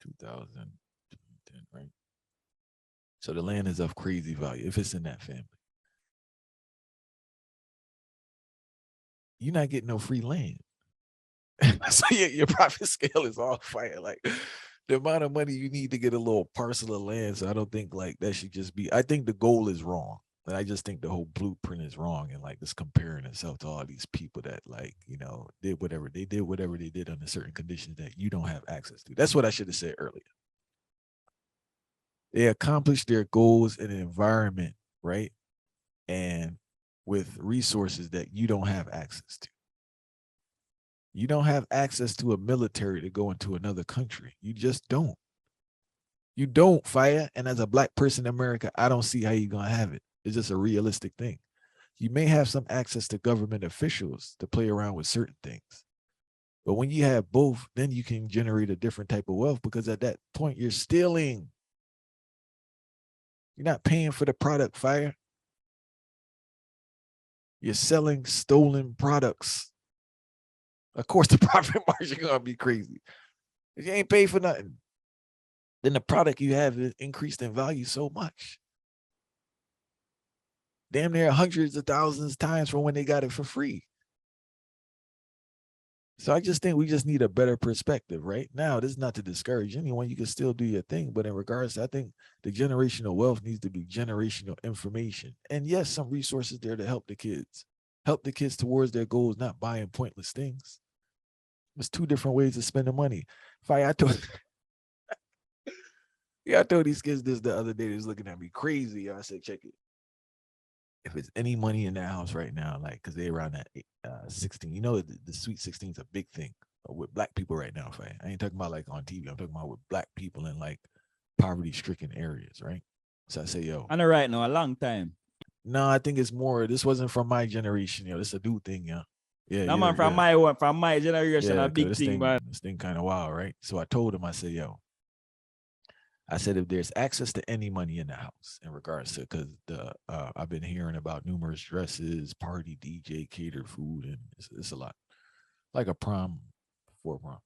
2000, 2010, right? So the land is of crazy value if it's in that family. You're not getting no free land. So your profit scale is all fire. Like the amount of money you need to get a little parcel of land. So I don't think like that should just be, I think the goal is wrong. And I just think the whole blueprint is wrong. And like this comparing itself to all these people that like, did whatever they did under certain conditions that you don't have access to. That's what I should have said earlier. They accomplish their goals in an environment, right? And with resources that you don't have access to. You don't have access to a military to go into another country. You just don't. You don't, fire. And as a black person in America, I don't see how you're going to have it. It's just a realistic thing. You may have some access to government officials to play around with certain things, But when you have both, then you can generate a different type of wealth because at that point you're stealing. You're not paying for the product, fire. You're selling stolen products. Of course, the profit margin gonna be crazy. If you ain't paid for nothing, then the product you have is increased in value so much. Damn near hundreds of thousands of times from when they got it for free. So I just think we just need a better perspective right now. This is not to discourage anyone. You can still do your thing. But in regards to, I think the generational wealth needs to be generational information. And yes, some resources there to help the kids. Help the kids towards their goals, not buying pointless things. There's two different ways to spend the money. I told I told these kids this the other day. They was looking at me crazy. I said, check it. If it's any money in the house right now, like, because they around that 16, you know, the Sweet 16 is a big thing with black people right now. I ain't talking about like on TV. I'm talking about with black people in like poverty-stricken areas, right? So I say, yo. And right now, a long time. No, I think it's more. This wasn't from my generation, yo. This is a new thing, yo. Yeah, no, man, from my generation, yeah, a big thing, man. This thing kind of wild, right? So I told him, I said, yo, I said, if there's access to any money in the house in regards to, because I've been hearing about numerous dresses, party, DJ, catered food, and it's a lot, like a prom, before prom.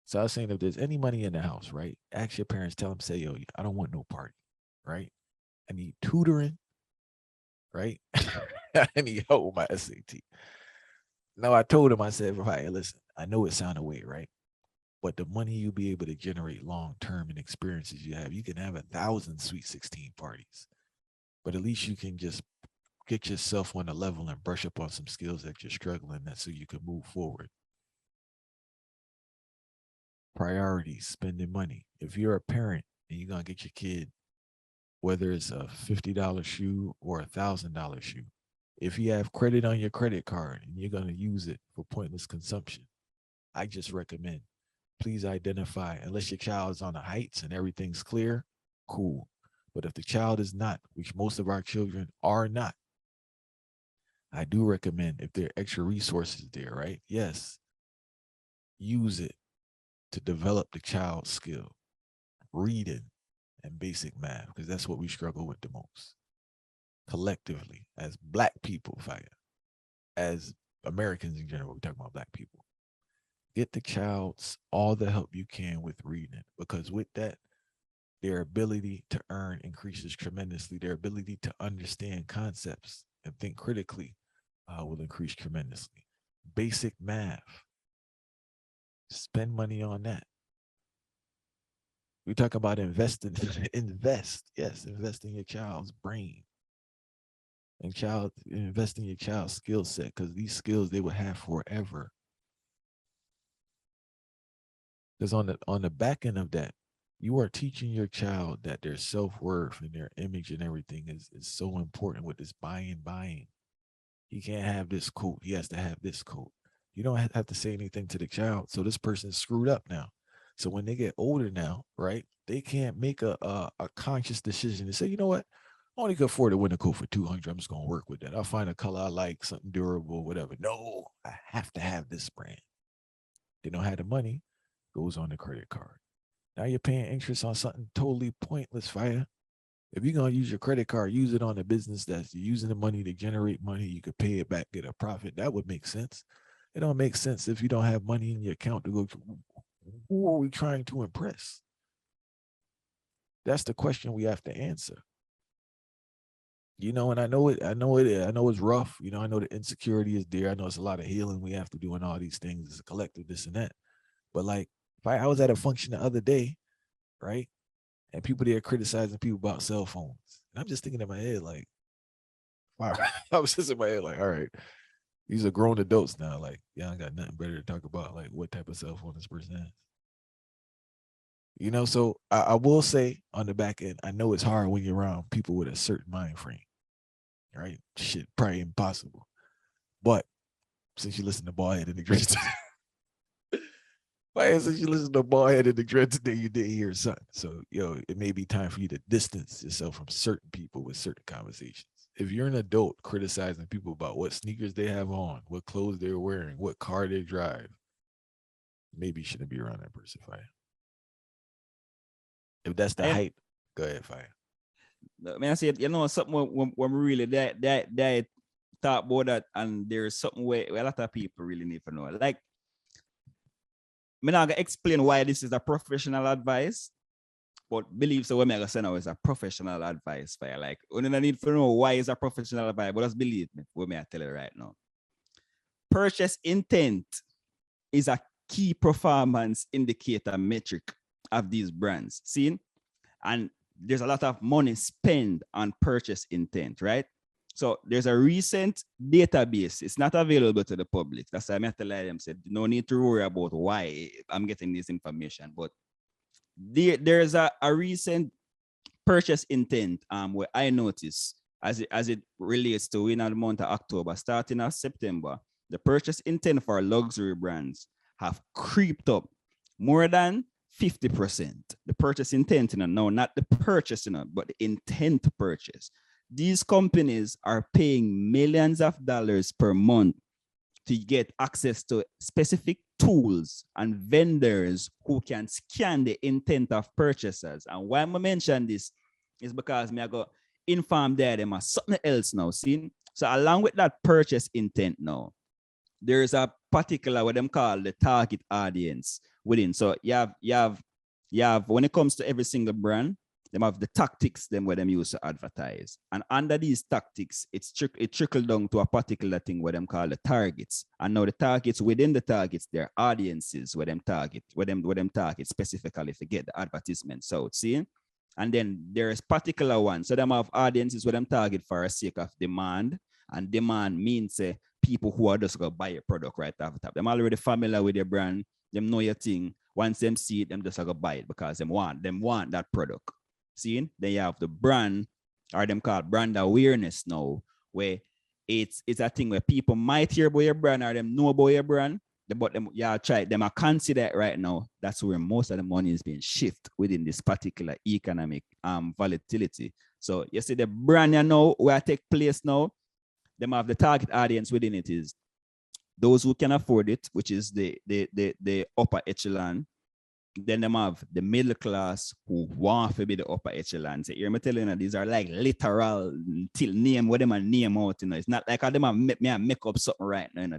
So I was saying, if there's any money in the house, right, ask your parents, tell them, say, yo, I don't want no party, right? I need tutoring, right? I need help with my SAT. No, I told him, I said, right, listen, I know it sounded weird, right? But the money you'll be able to generate long term and experiences you can have 1,000 Sweet 16 parties. But at least you can just get yourself on a level and brush up on some skills that you're struggling at so you can move forward. Priorities, spending money. If you're a parent and you're going to get your kid, whether it's a $50 shoe or a $1,000 shoe, if you have credit on your credit card and you're going to use it for pointless consumption, I just recommend, please identify, unless your child is on the heights and everything's clear, cool. But if the child is not, which most of our children are not, I do recommend, if there are extra resources there, right? Yes, use it to develop the child's skill, reading and basic math, because that's what we struggle with the most. Collectively, as black people, as Americans in general, we're talking about black people. Get the child's all the help you can with reading, because with that, their ability to earn increases tremendously. Their ability to understand concepts and think critically will increase tremendously. Basic math. Spend money on that. We talk about investing. Invest. Yes, invest in your child's brain. And invest in your child's skill set, because these skills they will have forever. Because on the back end of that, you are teaching your child that their self-worth and their image and everything is so important with this buying. He can't have this coat. He has to have this coat. You don't have to say anything to the child. So this person's screwed up now. So when they get older now, right, they can't make a conscious decision to say, you know what? I only can afford to win a coat for $200. I'm just going to work with that. I'll find a color I like, something durable, whatever. No, I have to have this brand. They don't have the money. Goes on the credit card. Now you're paying interest on something totally pointless, fire. If you're going to use your credit card, use it on a business that's using the money to generate money. You could pay it back, get a profit. That would make sense. It don't make sense if you don't have money in your account to go to. Who are we trying to impress? That's the question we have to answer. You know, and I know it's rough. You know, I know the insecurity is there. I know it's a lot of healing we have to do and all these things. It's a collective, this and that. But like, if I was at a function the other day, right? And people there criticizing people about cell phones. And I'm just thinking in my head, like, wow. I was just in my head, like, all right, these are grown adults now. Like, yeah, I got nothing better to talk about. Like, what type of cell phone this person has. You know, so I will say on the back end, I know it's hard when you're around people with a certain mind frame, right? Shit, probably impossible. But since you listen to Ballhead and the Dreads, since you listen to Ballhead and the Dreads today, you did hear something. So, it may be time for you to distance yourself from certain people with certain conversations. If you're an adult criticizing people about what sneakers they have on, what clothes they're wearing, what car they drive, maybe you shouldn't be around that person, Fire. If that's the And hype, go ahead, Fire. man, I said, something when we really that talk about that, and there's something where a lot of people really need to know. Like, I'm not gonna explain why this is a professional advice, but believe so. What I'm gonna say now is a professional advice, Fire. Like, we don't need to know why it's a professional advice, but just believe me. What may I tell you right now? Purchase intent is a key performance indicator metric of these brands. See? And there's a lot of money spent on purchase intent, right? So there's a recent database. It's not available to the public. That's why I tell them, said, no need to worry about why I'm getting this information. But there's a recent purchase intent where I notice as it relates to in the month of October, starting of September, the purchase intent for luxury brands have creeped up more than 50%. The purchase intent, no, not the purchase, but the intent to purchase. These companies are paying millions of dollars per month to get access to specific tools and vendors who can scan the intent of purchasers. And why I mention this is because I got informed them of something else now. See? So along with that purchase intent now, there's a particular what them call the target audience within. So you have when it comes to every single brand, them have the tactics them where them use to advertise. And under these tactics, it trickle down to a particular thing where them call the targets. And now the targets within the targets, they're audiences where them target specifically to get the advertisements out. See? And then there's particular ones. So them have audiences where them target for a sake of demand. And demand means people who are just going to buy a product right off the top. Them already familiar with your brand. Them know your thing. Once them see it, them just going to buy it because them want that product. See? Then you have the brand, or them called brand awareness now, where it's a thing where people might hear about your brand or them know about your brand. But them, them are consider it right now. That's where most of the money is being shifted within this particular economic volatility. So you see the brand where take place now, them have the target audience within it is those who can afford it, which is the upper echelon. Then them have the middle class who want to be the upper echelon. So you're telling you, these are like literal name what them a name out. It's not like them make up something right now.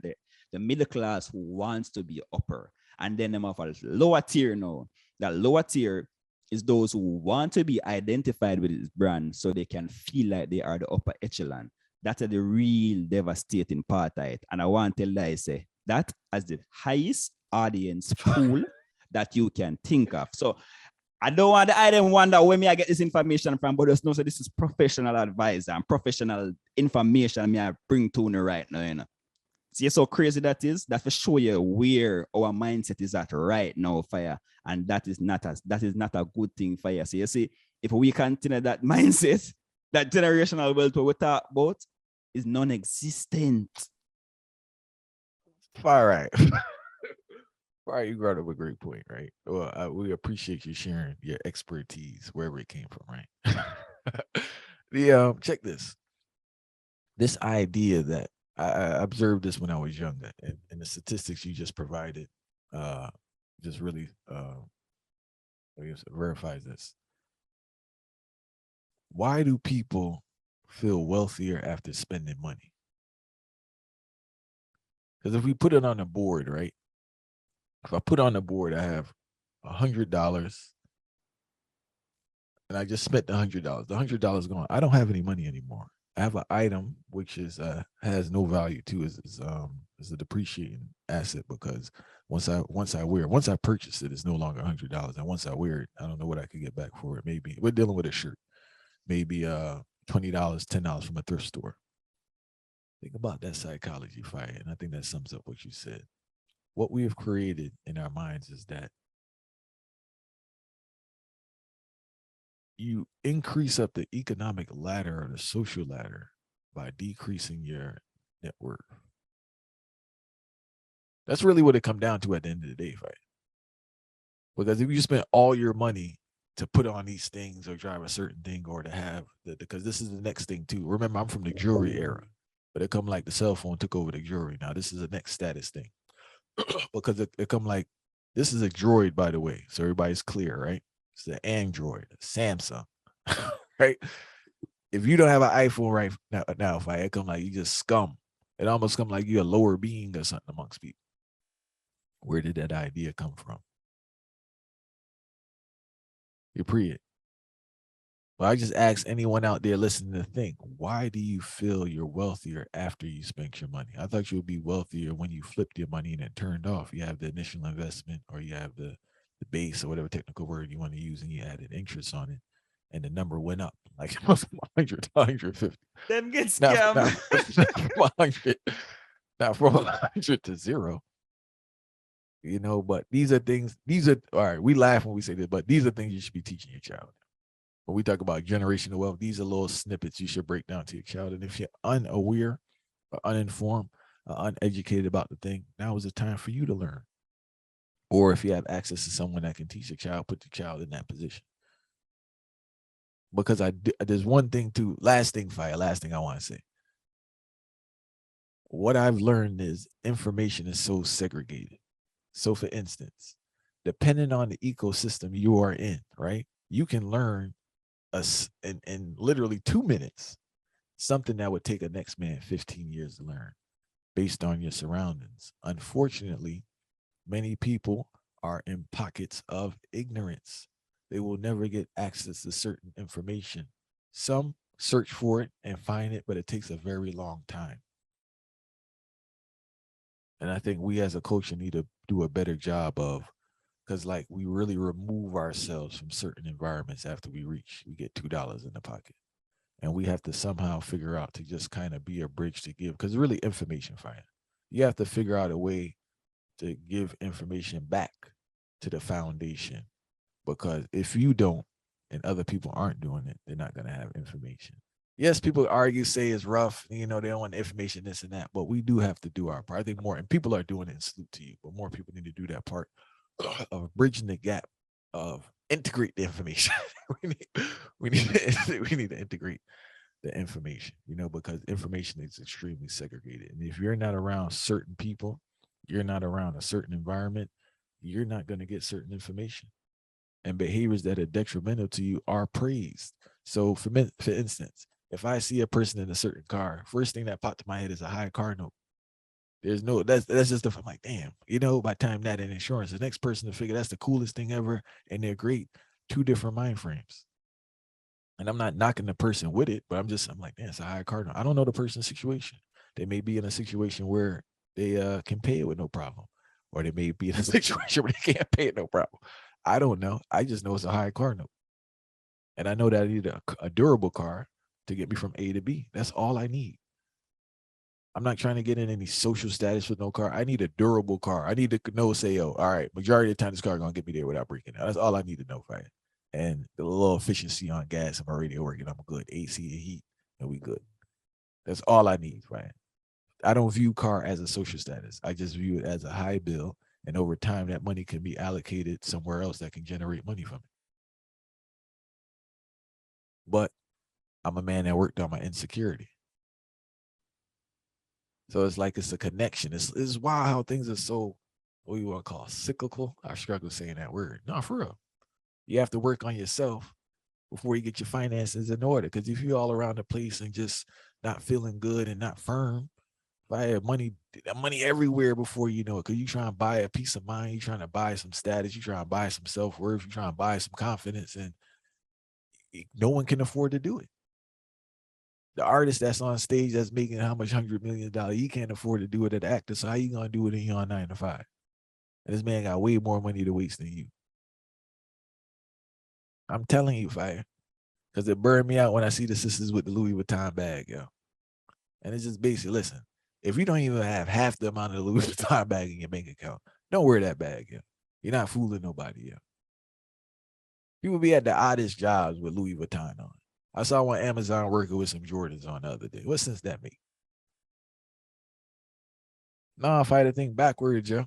The middle class who wants to be upper. And then them have a lower tier now. That lower tier is those who want to be identified with this brand so they can feel like they are the upper echelon. That's the real devastating part of it. And I want to tell you, I say that as the highest audience pool that you can think of. So I don't want I don't wonder where me I get this information from, but just know so this is professional advice and professional information me I bring to you right now. See so crazy that is? That for show you where our mindset is at right now, Fire. And that is not a good thing, Fire. So you see, if we continue that mindset, that generational wealth we talk about is non-existent. All right. All right, you brought up a great point, right? Well, we appreciate you sharing your expertise wherever it came from, right? Check this. This idea that I observed this when I was younger, and the statistics you just provided, just really, I guess, verifies this. Why do people feel wealthier after spending money? Because if we put it on the board, right? If I put on the board, I have $100, and I just spent the $100. The $100 gone. I don't have any money anymore. I have an item which is has no value to is a depreciating asset because once I purchase it, it's no longer $100, and once I wear it, I don't know what I could get back for it. Maybe we're dealing with a shirt, maybe $20, $10 from a thrift store. Think about that psychology, Fire, and I think that sums up what you said. What we have created in our minds is that you increase up the economic ladder or the social ladder by decreasing your net worth. That's really what it comes down to at the end of the day, right? Because if you spend all your money to put on these things or drive a certain thing or to have because this is the next thing too. Remember, I'm from the jewelry era, but it come like the cell phone took over the jewelry. Now this is the next status thing because it come like This is a Droid, by the way, so everybody's clear, right? It's an Android, Samsung, right? If you don't have an iPhone right now, if I come like you just scum, it almost come like you a lower being or something amongst people. Where did that idea come from? You pre it. But I just ask anyone out there listening to think, why do you feel you're wealthier after you spent your money? I thought you would be wealthier when you flipped your money and it turned off. You have the initial investment or you have the base or whatever technical word you want to use and you added interest on it and the number went up like it was 100 to 150. Then get Not, scammed. not from 100, not from 100 to zero. But these are things, all right, we laugh when we say this, but these are things you should be teaching your child. When we talk about generational wealth, these are little snippets you should break down to your child. And if you're unaware or uninformed or uneducated about the thing, now is the time for you to learn. Or if you have access to someone that can teach your child, put the child in that position. Because there's one thing too, last thing I want to say. What I've learned is information is so segregated. So for instance, depending on the ecosystem you are in, right? You can learn in literally 2 minutes something that would take a next man 15 years to learn based on your surroundings. Unfortunately, many people are in pockets of ignorance. They will never get access to certain information. Some search for it and find it, but it takes a very long time. And I think we as a culture need to do a better job of, because like we really remove ourselves from certain environments after we get $2 in the pocket. And we have to somehow figure out to just kind of be a bridge to give, because really information finding. You have to figure out a way to give information back to the foundation, because if you don't and other people aren't doing it, they're not going to have information. Yes, people argue, say it's rough, they don't want information, this and that, but we do have to do our part. I think more, and people are doing it, and salute to you, but more people need to do that part of bridging the gap of integrate the information. we need to integrate the information, because information is extremely segregated. And if you're not around certain people, you're not around a certain environment, you're not going to get certain information. And behaviors that are detrimental to you are praised. So for instance, if I see a person in a certain car, first thing that popped to my head is a high car note. There's no, that's just the, I'm like, damn, by the time that and insurance, the next person to figure that's the coolest thing ever. And they're great. Two different mind frames. And I'm not knocking the person with it, but I'm like, man, it's a high car note. I don't know the person's situation. They may be in a situation where they can pay it with no problem. Or they may be in a situation where they can't pay it no problem. I don't know. I just know it's a high car note. And I know that I need a durable car to get me from A to B. That's all I need. I'm not trying to get in any social status with no car. I need a durable car. I need to know, say, oh, all right, majority of the time this car is going to get me there without breaking down. That's all I need to know, right? And the little efficiency on gas and my radio working, I'm good. AC and heat, and we good. That's all I need, right? I don't view car as a social status. I just view it as a high bill. And over time, that money can be allocated somewhere else that can generate money from it. But I'm a man that worked on my insecurity. So it's like it's a connection. It's wild how things are so, what you want to call cyclical. I struggle saying that word. No, for real. You have to work on yourself before you get your finances in order. Because if you're all around the place and just not feeling good and not firm, if I had money everywhere before you know it, because you trying to buy a peace of mind, you trying to buy some status, you trying to buy some self-worth, you trying to buy some confidence, and no one can afford to do it. The artist that's on stage that's making how much $100 million, he can't afford to do it as an actor. So how you gonna do it in your 9 to 5? And this man got way more money to waste than you. I'm telling you, fire. Because it burned me out when I see the sisters with the Louis Vuitton bag, yo. And it's just basically, listen, if you don't even have half the amount of the Louis Vuitton bag in your bank account, don't wear that bag, yo. You're not fooling nobody, yo. People be at the oddest jobs with Louis Vuitton on. I saw one Amazon worker with some Jordans on the other day. What sense that make? No, if I had to think backwards, yo.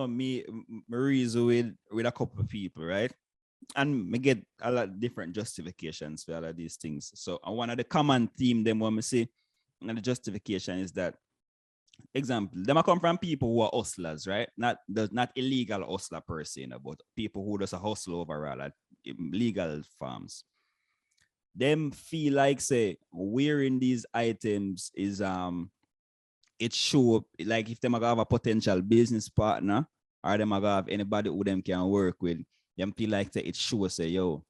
Me reason with a couple of people, right? And me get a lot of different justifications for all of these things. So one of the common theme them when we see, and the justification is that example, them are come from people who are hustlers, right? Not illegal hustler per se, but people who just a hustle overall at legal farms. Them feel like say wearing these items is it show up like if them have a potential business partner or them have anybody who them can work with, them feel like say it shows say yo,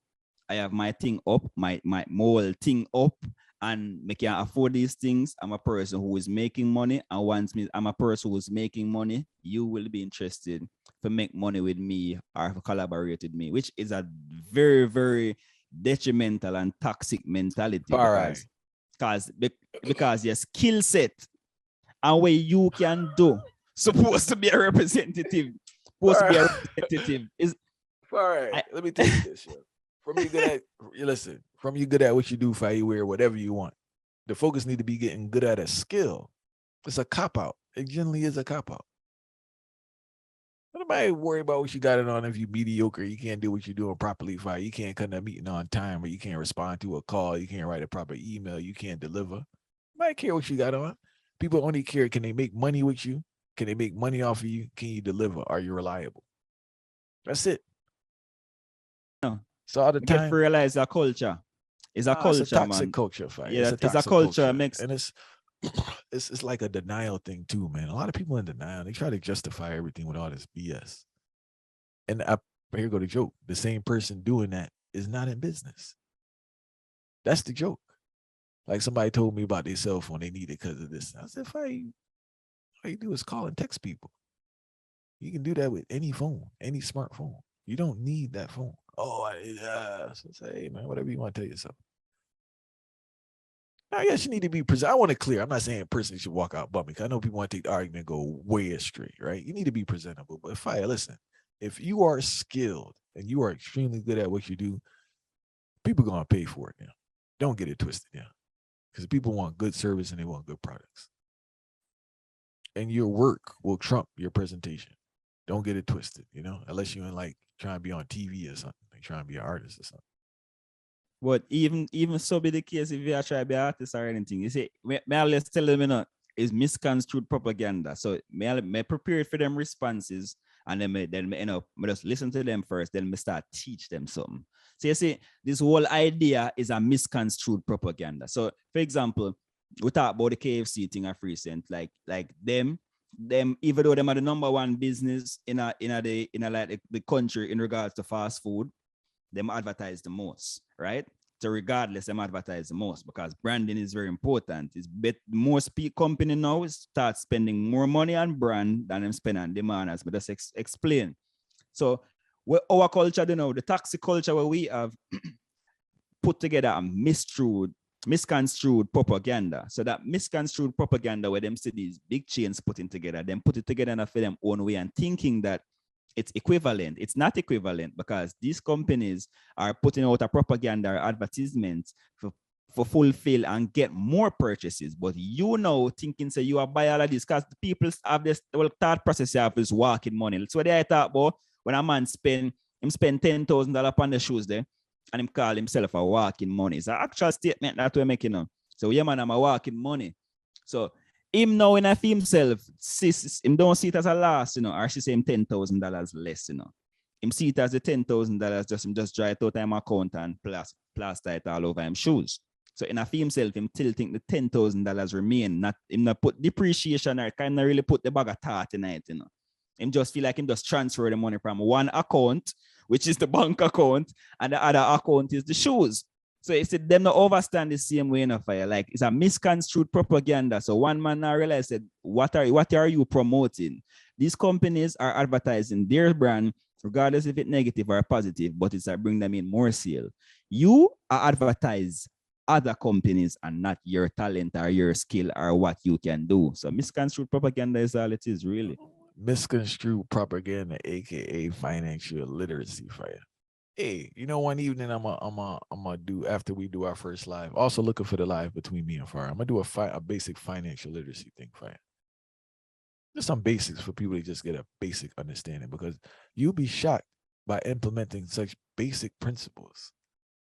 I have my thing up, my whole thing up, and I can afford these things. I'm a person who is making money, and once I'm a person who is making money, you will be interested to make money with me or to collaborate with me, which is a very, very detrimental and toxic mentality All right. because your skill set and what you can do supposed to be a representative, is all right. Let me tell you this. Yo. From you good at listen, from you good at what you do, for you wear whatever you want. The focus need to be getting good at a skill. It's a cop out. It generally is a cop out. Nobody worry about what you got it on if you mediocre. You can't do what you're doing properly. Fire. You can't come to a meeting on time, or you can't respond to a call. You can't write a proper email. You can't deliver. Nobody care what you got on. People only care, can they make money with you? Can they make money off of you? Can you deliver? Are you reliable? That's it. no. So all the You get time, to realize a culture. It's a culture, it's a toxic man. culture, fight. Yeah, It's a culture culture. makes And it's like a denial thing too, man. A lot of people in denial. They try to justify everything with all this BS. And here go the joke. The same person doing that is not in business. That's the joke. Like somebody told me about their cell phone, they need it because of this. I said, fine, all you do is call and text people. You can do that with any phone, any smartphone. You don't need that phone. Oh, so say, hey, man, whatever you want to tell yourself. I guess you need to be present. I want to clear. I'm not saying a person should walk out bumming. I know people want to take the argument and go way astray, right? You need to be presentable. But fire, listen, if you are skilled and you are extremely good at what you do, people are going to pay for it now. Don't get it twisted now. Because people want good service and they want good products. And your work will trump your presentation. Don't get it twisted, unless you're in like trying to be on TV or something, like trying to be an artist or something. But even so be the case if you are trying to be an artist or anything. You see, may I let's tell them is misconstrued propaganda. So may I prepare for them responses and then just listen to them first, then me start teach them something. So you see, this whole idea is a misconstrued propaganda. So for example, we talk about the KFC thing of recent, like them even though them are the number one business in the country in regards to fast food, them advertise the most, right? So regardless, them advertise the most because branding is very important. It's most company now start spending more money on brand than them spend on demand, as but just explain. So what our culture, the toxic culture where we have put together a misconstrued propaganda. So that misconstrued propaganda where them see these big chains putting together, them put it together for them own way and thinking that it's equivalent. It's not equivalent because these companies are putting out a propaganda or advertisement for fulfill and get more purchases. But thinking say you are buy all of this because the people have this thought process of this walking money. That's what they thought about when a man spend $10,000 on the shoes there and him call himself a walking money. It's an actual statement that we're making. So yeah, man, I'm a walking money. So him now in himself, him don't see it as a loss, or she say him $10,000 less, Him see it as the $10,000, him just draw it out of him account and plaster it all over him shoes. So in himself, him still think the $10,000 remain, him not put depreciation or kind of really put the bag of thought in it, Him just feel like him just transfer the money from one account, which is the bank account, and the other account is the shoes. So it's them not overstand the same way in a fire. Like it's a misconstrued propaganda. So one man now realized that what are you promoting? These companies are advertising their brand, regardless if it's negative or positive, but it's bring them in more sale. You are advertise other companies and not your talent or your skill or what you can do. So misconstrued propaganda is all it is, really. Misconstrued propaganda, aka financial literacy, fire. Hey, one evening I'm gonna do after we do our first live. Also looking for the live between me and Fire. I'm gonna do a basic financial literacy thing, Fire. Just some basics for people to just get a basic understanding because you'll be shocked by implementing such basic principles,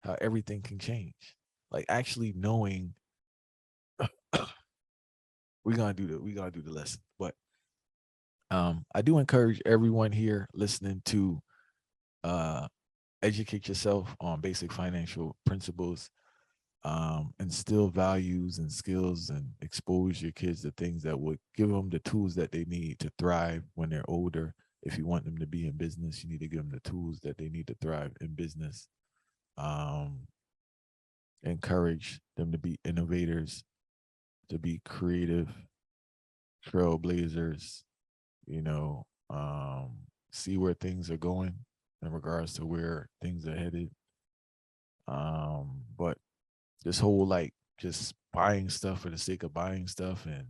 how everything can change. Like actually knowing we're gonna do the lesson. But I do encourage everyone here listening to uh educate yourself on basic financial principles, instill values and skills, and expose your kids to things that would give them the tools that they need to thrive when they're older. If you want them to be in business, you need to give them the tools that they need to thrive in business. Um, Encourage them to be innovators, to be creative, trailblazers, you know, see where things are going in regards to where things are headed. But this whole like just buying stuff for the sake of buying stuff, and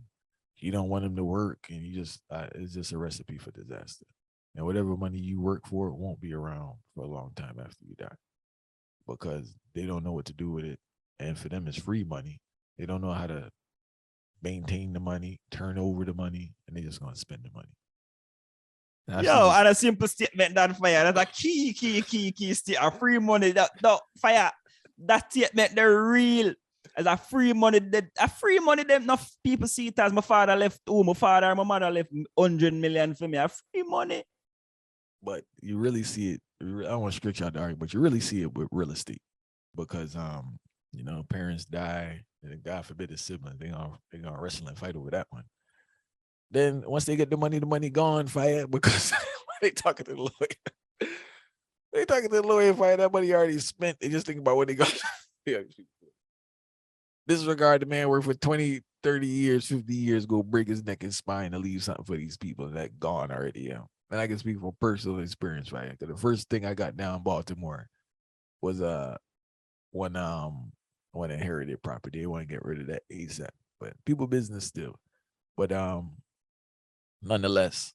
you don't want them to work, and you just it's just a recipe for disaster. And whatever money you work for, it won't be around for a long time after you die, because they don't know what to do with it. And for them, it's free money. They don't know how to maintain the money, turn over the money, and they're just gonna spend the money. Yo, and a simple statement that fire. That's a key state. A free money that fire. That statement they're real. As a free money, them enough people see it as my father left. Oh, my father and my mother left 100 million for me. A free money. But you really see it. I don't want to stretch out the argument, but you really see it with real estate, because you know, parents die, and God forbid the siblings, they're gonna wrestle and fight over that one. Then once they get the money gone, fire, because they talking to the lawyer. They talking to the lawyer, fire that money already spent. They just think about what they got. Disregard the man work for 20, 30 years, 50 years, go break his neck and spine to leave something for these people that gone already. Yeah. And I can speak from personal experience, right? Because the first thing I got down in Baltimore was when inherited property. They want to get rid of that ASAP. But people business still. But nonetheless,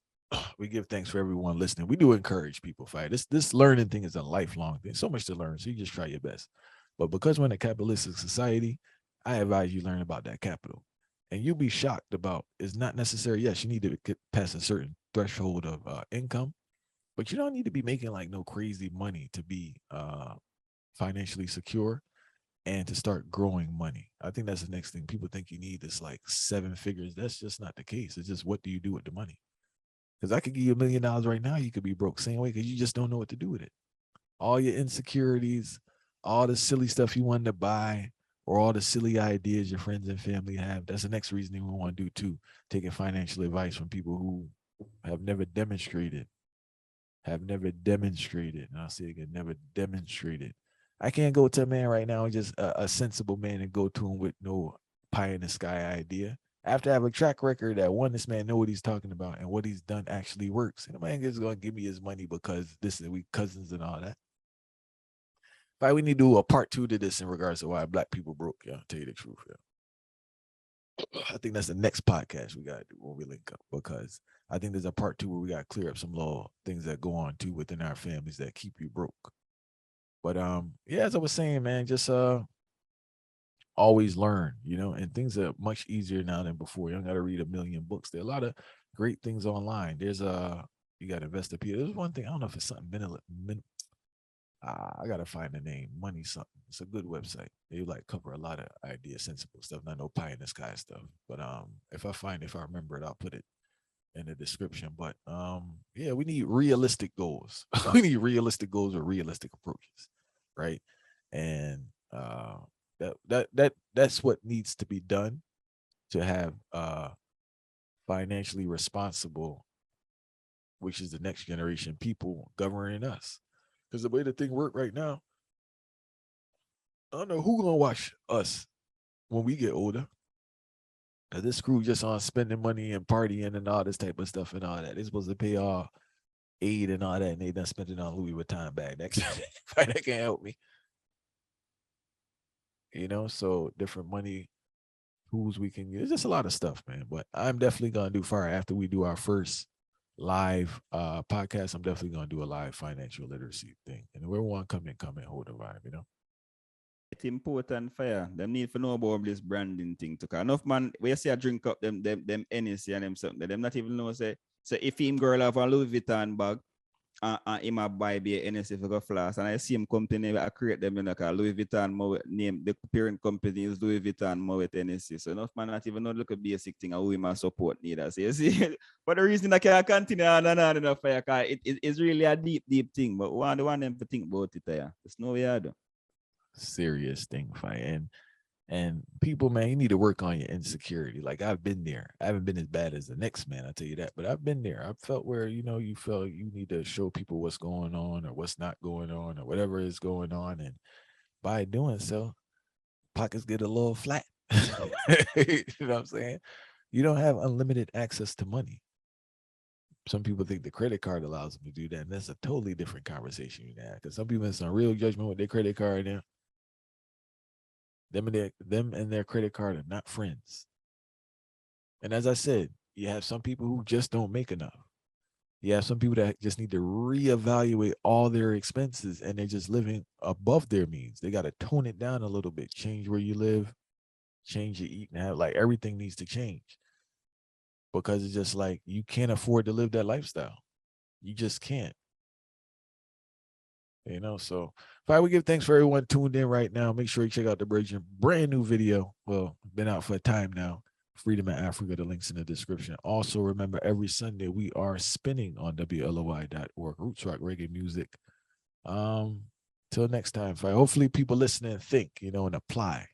we give thanks for everyone listening. We do encourage people, fight. This learning thing is a lifelong thing. So much to learn. So you just try your best. But because we're in a capitalistic society, I advise you learn about that capital. And you'll be shocked about, it's not necessary. Yes, you need to get past a certain threshold of income, but you don't need to be making like no crazy money to be financially secure and to start growing money. I think that's the next thing. People think you need this like 7 figures. That's just not the case. It's just, what do you do with the money? Because I could give you $1 million right now. You could be broke same way, because you just don't know what to do with it. All your insecurities, all the silly stuff you wanted to buy, or all the silly ideas your friends and family have. That's the next reason we want to do too. Taking financial advice from people who have never demonstrated. And I'll say it again, never demonstrated. I can't go to a man right now, just a sensible man, and go to him with no pie in the sky idea. I have to have a track record that, one, this man know what he's talking about and what he's done actually works. And the man is going to give me his money because we cousins and all that. But we need to do a part 2 to this in regards to why black people broke. Yeah, I'll tell you the truth. Yeah. I think that's the next podcast we got to do when we link up, because I think there's a part 2 where we got to clear up some little things that go on too within our families that keep you broke. But yeah, as I was saying, man, just always learn, and things are much easier now than before. You don't got to read a million books. There are a lot of great things online. There's you got Investopedia. There's one thing, I don't know if it's something I gotta find the name. Money something. It's a good website. They like cover a lot of ideas, sensible stuff, not no pie in the sky stuff. But if I remember it, I'll put it in the description. But yeah, we need realistic goals. We need realistic goals with realistic approaches, right? And that's what needs to be done to have financially responsible, which is the next generation people governing us. Because the way the thing work right now, I don't know who gonna watch us when we get older. This crew just on spending money and partying and all this type of stuff and all that. They're supposed to pay all aid and all that, and they done spent it on Louis Vuitton bag. That can't help me. So different money tools we can use. Just a lot of stuff, man. But I'm definitely gonna do fire after we do our first live podcast. I'm definitely gonna do a live financial literacy thing, and everyone come in, hold the vibe. It's important fire. Them need to know about this branding thing too. Enough man, we see a drink up them NSC and them something. Them not even know say if him girl have a Louis Vuitton bag him a buy be NSC for go floss, and I see him company I create them in like a Louis Vuitton more name. The parent company is Louis Vuitton more with NSC. So enough man not even know look a basic thing and who him support neither. So you see, for the reason I can't continue on and on enough for it's really a deep thing. But one the one them to think about it there. There's no way I do. Serious thing, fight. And people, man, you need to work on your insecurity. Like I've been there. I haven't been as bad as the next man, I'll tell you that. But I've been there. I felt where, you felt you need to show people what's going on or what's not going on or whatever is going on. And by doing so, pockets get a little flat. You know what I'm saying? You don't have unlimited access to money. Some people think the credit card allows them to do that. And that's a totally different conversation you have. Because some people have some real judgment with their credit card now. Them and their credit card are not friends. And as I said, you have some people who just don't make enough. You have some people that just need to reevaluate all their expenses and they're just living above their means. They got to tone it down a little bit, change where you live, change your eating habit. Like everything needs to change because it's just like you can't afford to live that lifestyle. You just can't. So if I would give thanks for everyone tuned in right now. Make sure you check out the brand new video. Well, been out for a time now. Freedom in Africa. The link's in the description. Also, remember every Sunday we are spinning on WLOI.org. Roots Rock Reggae Music. Till next time, hopefully people listening think, and apply.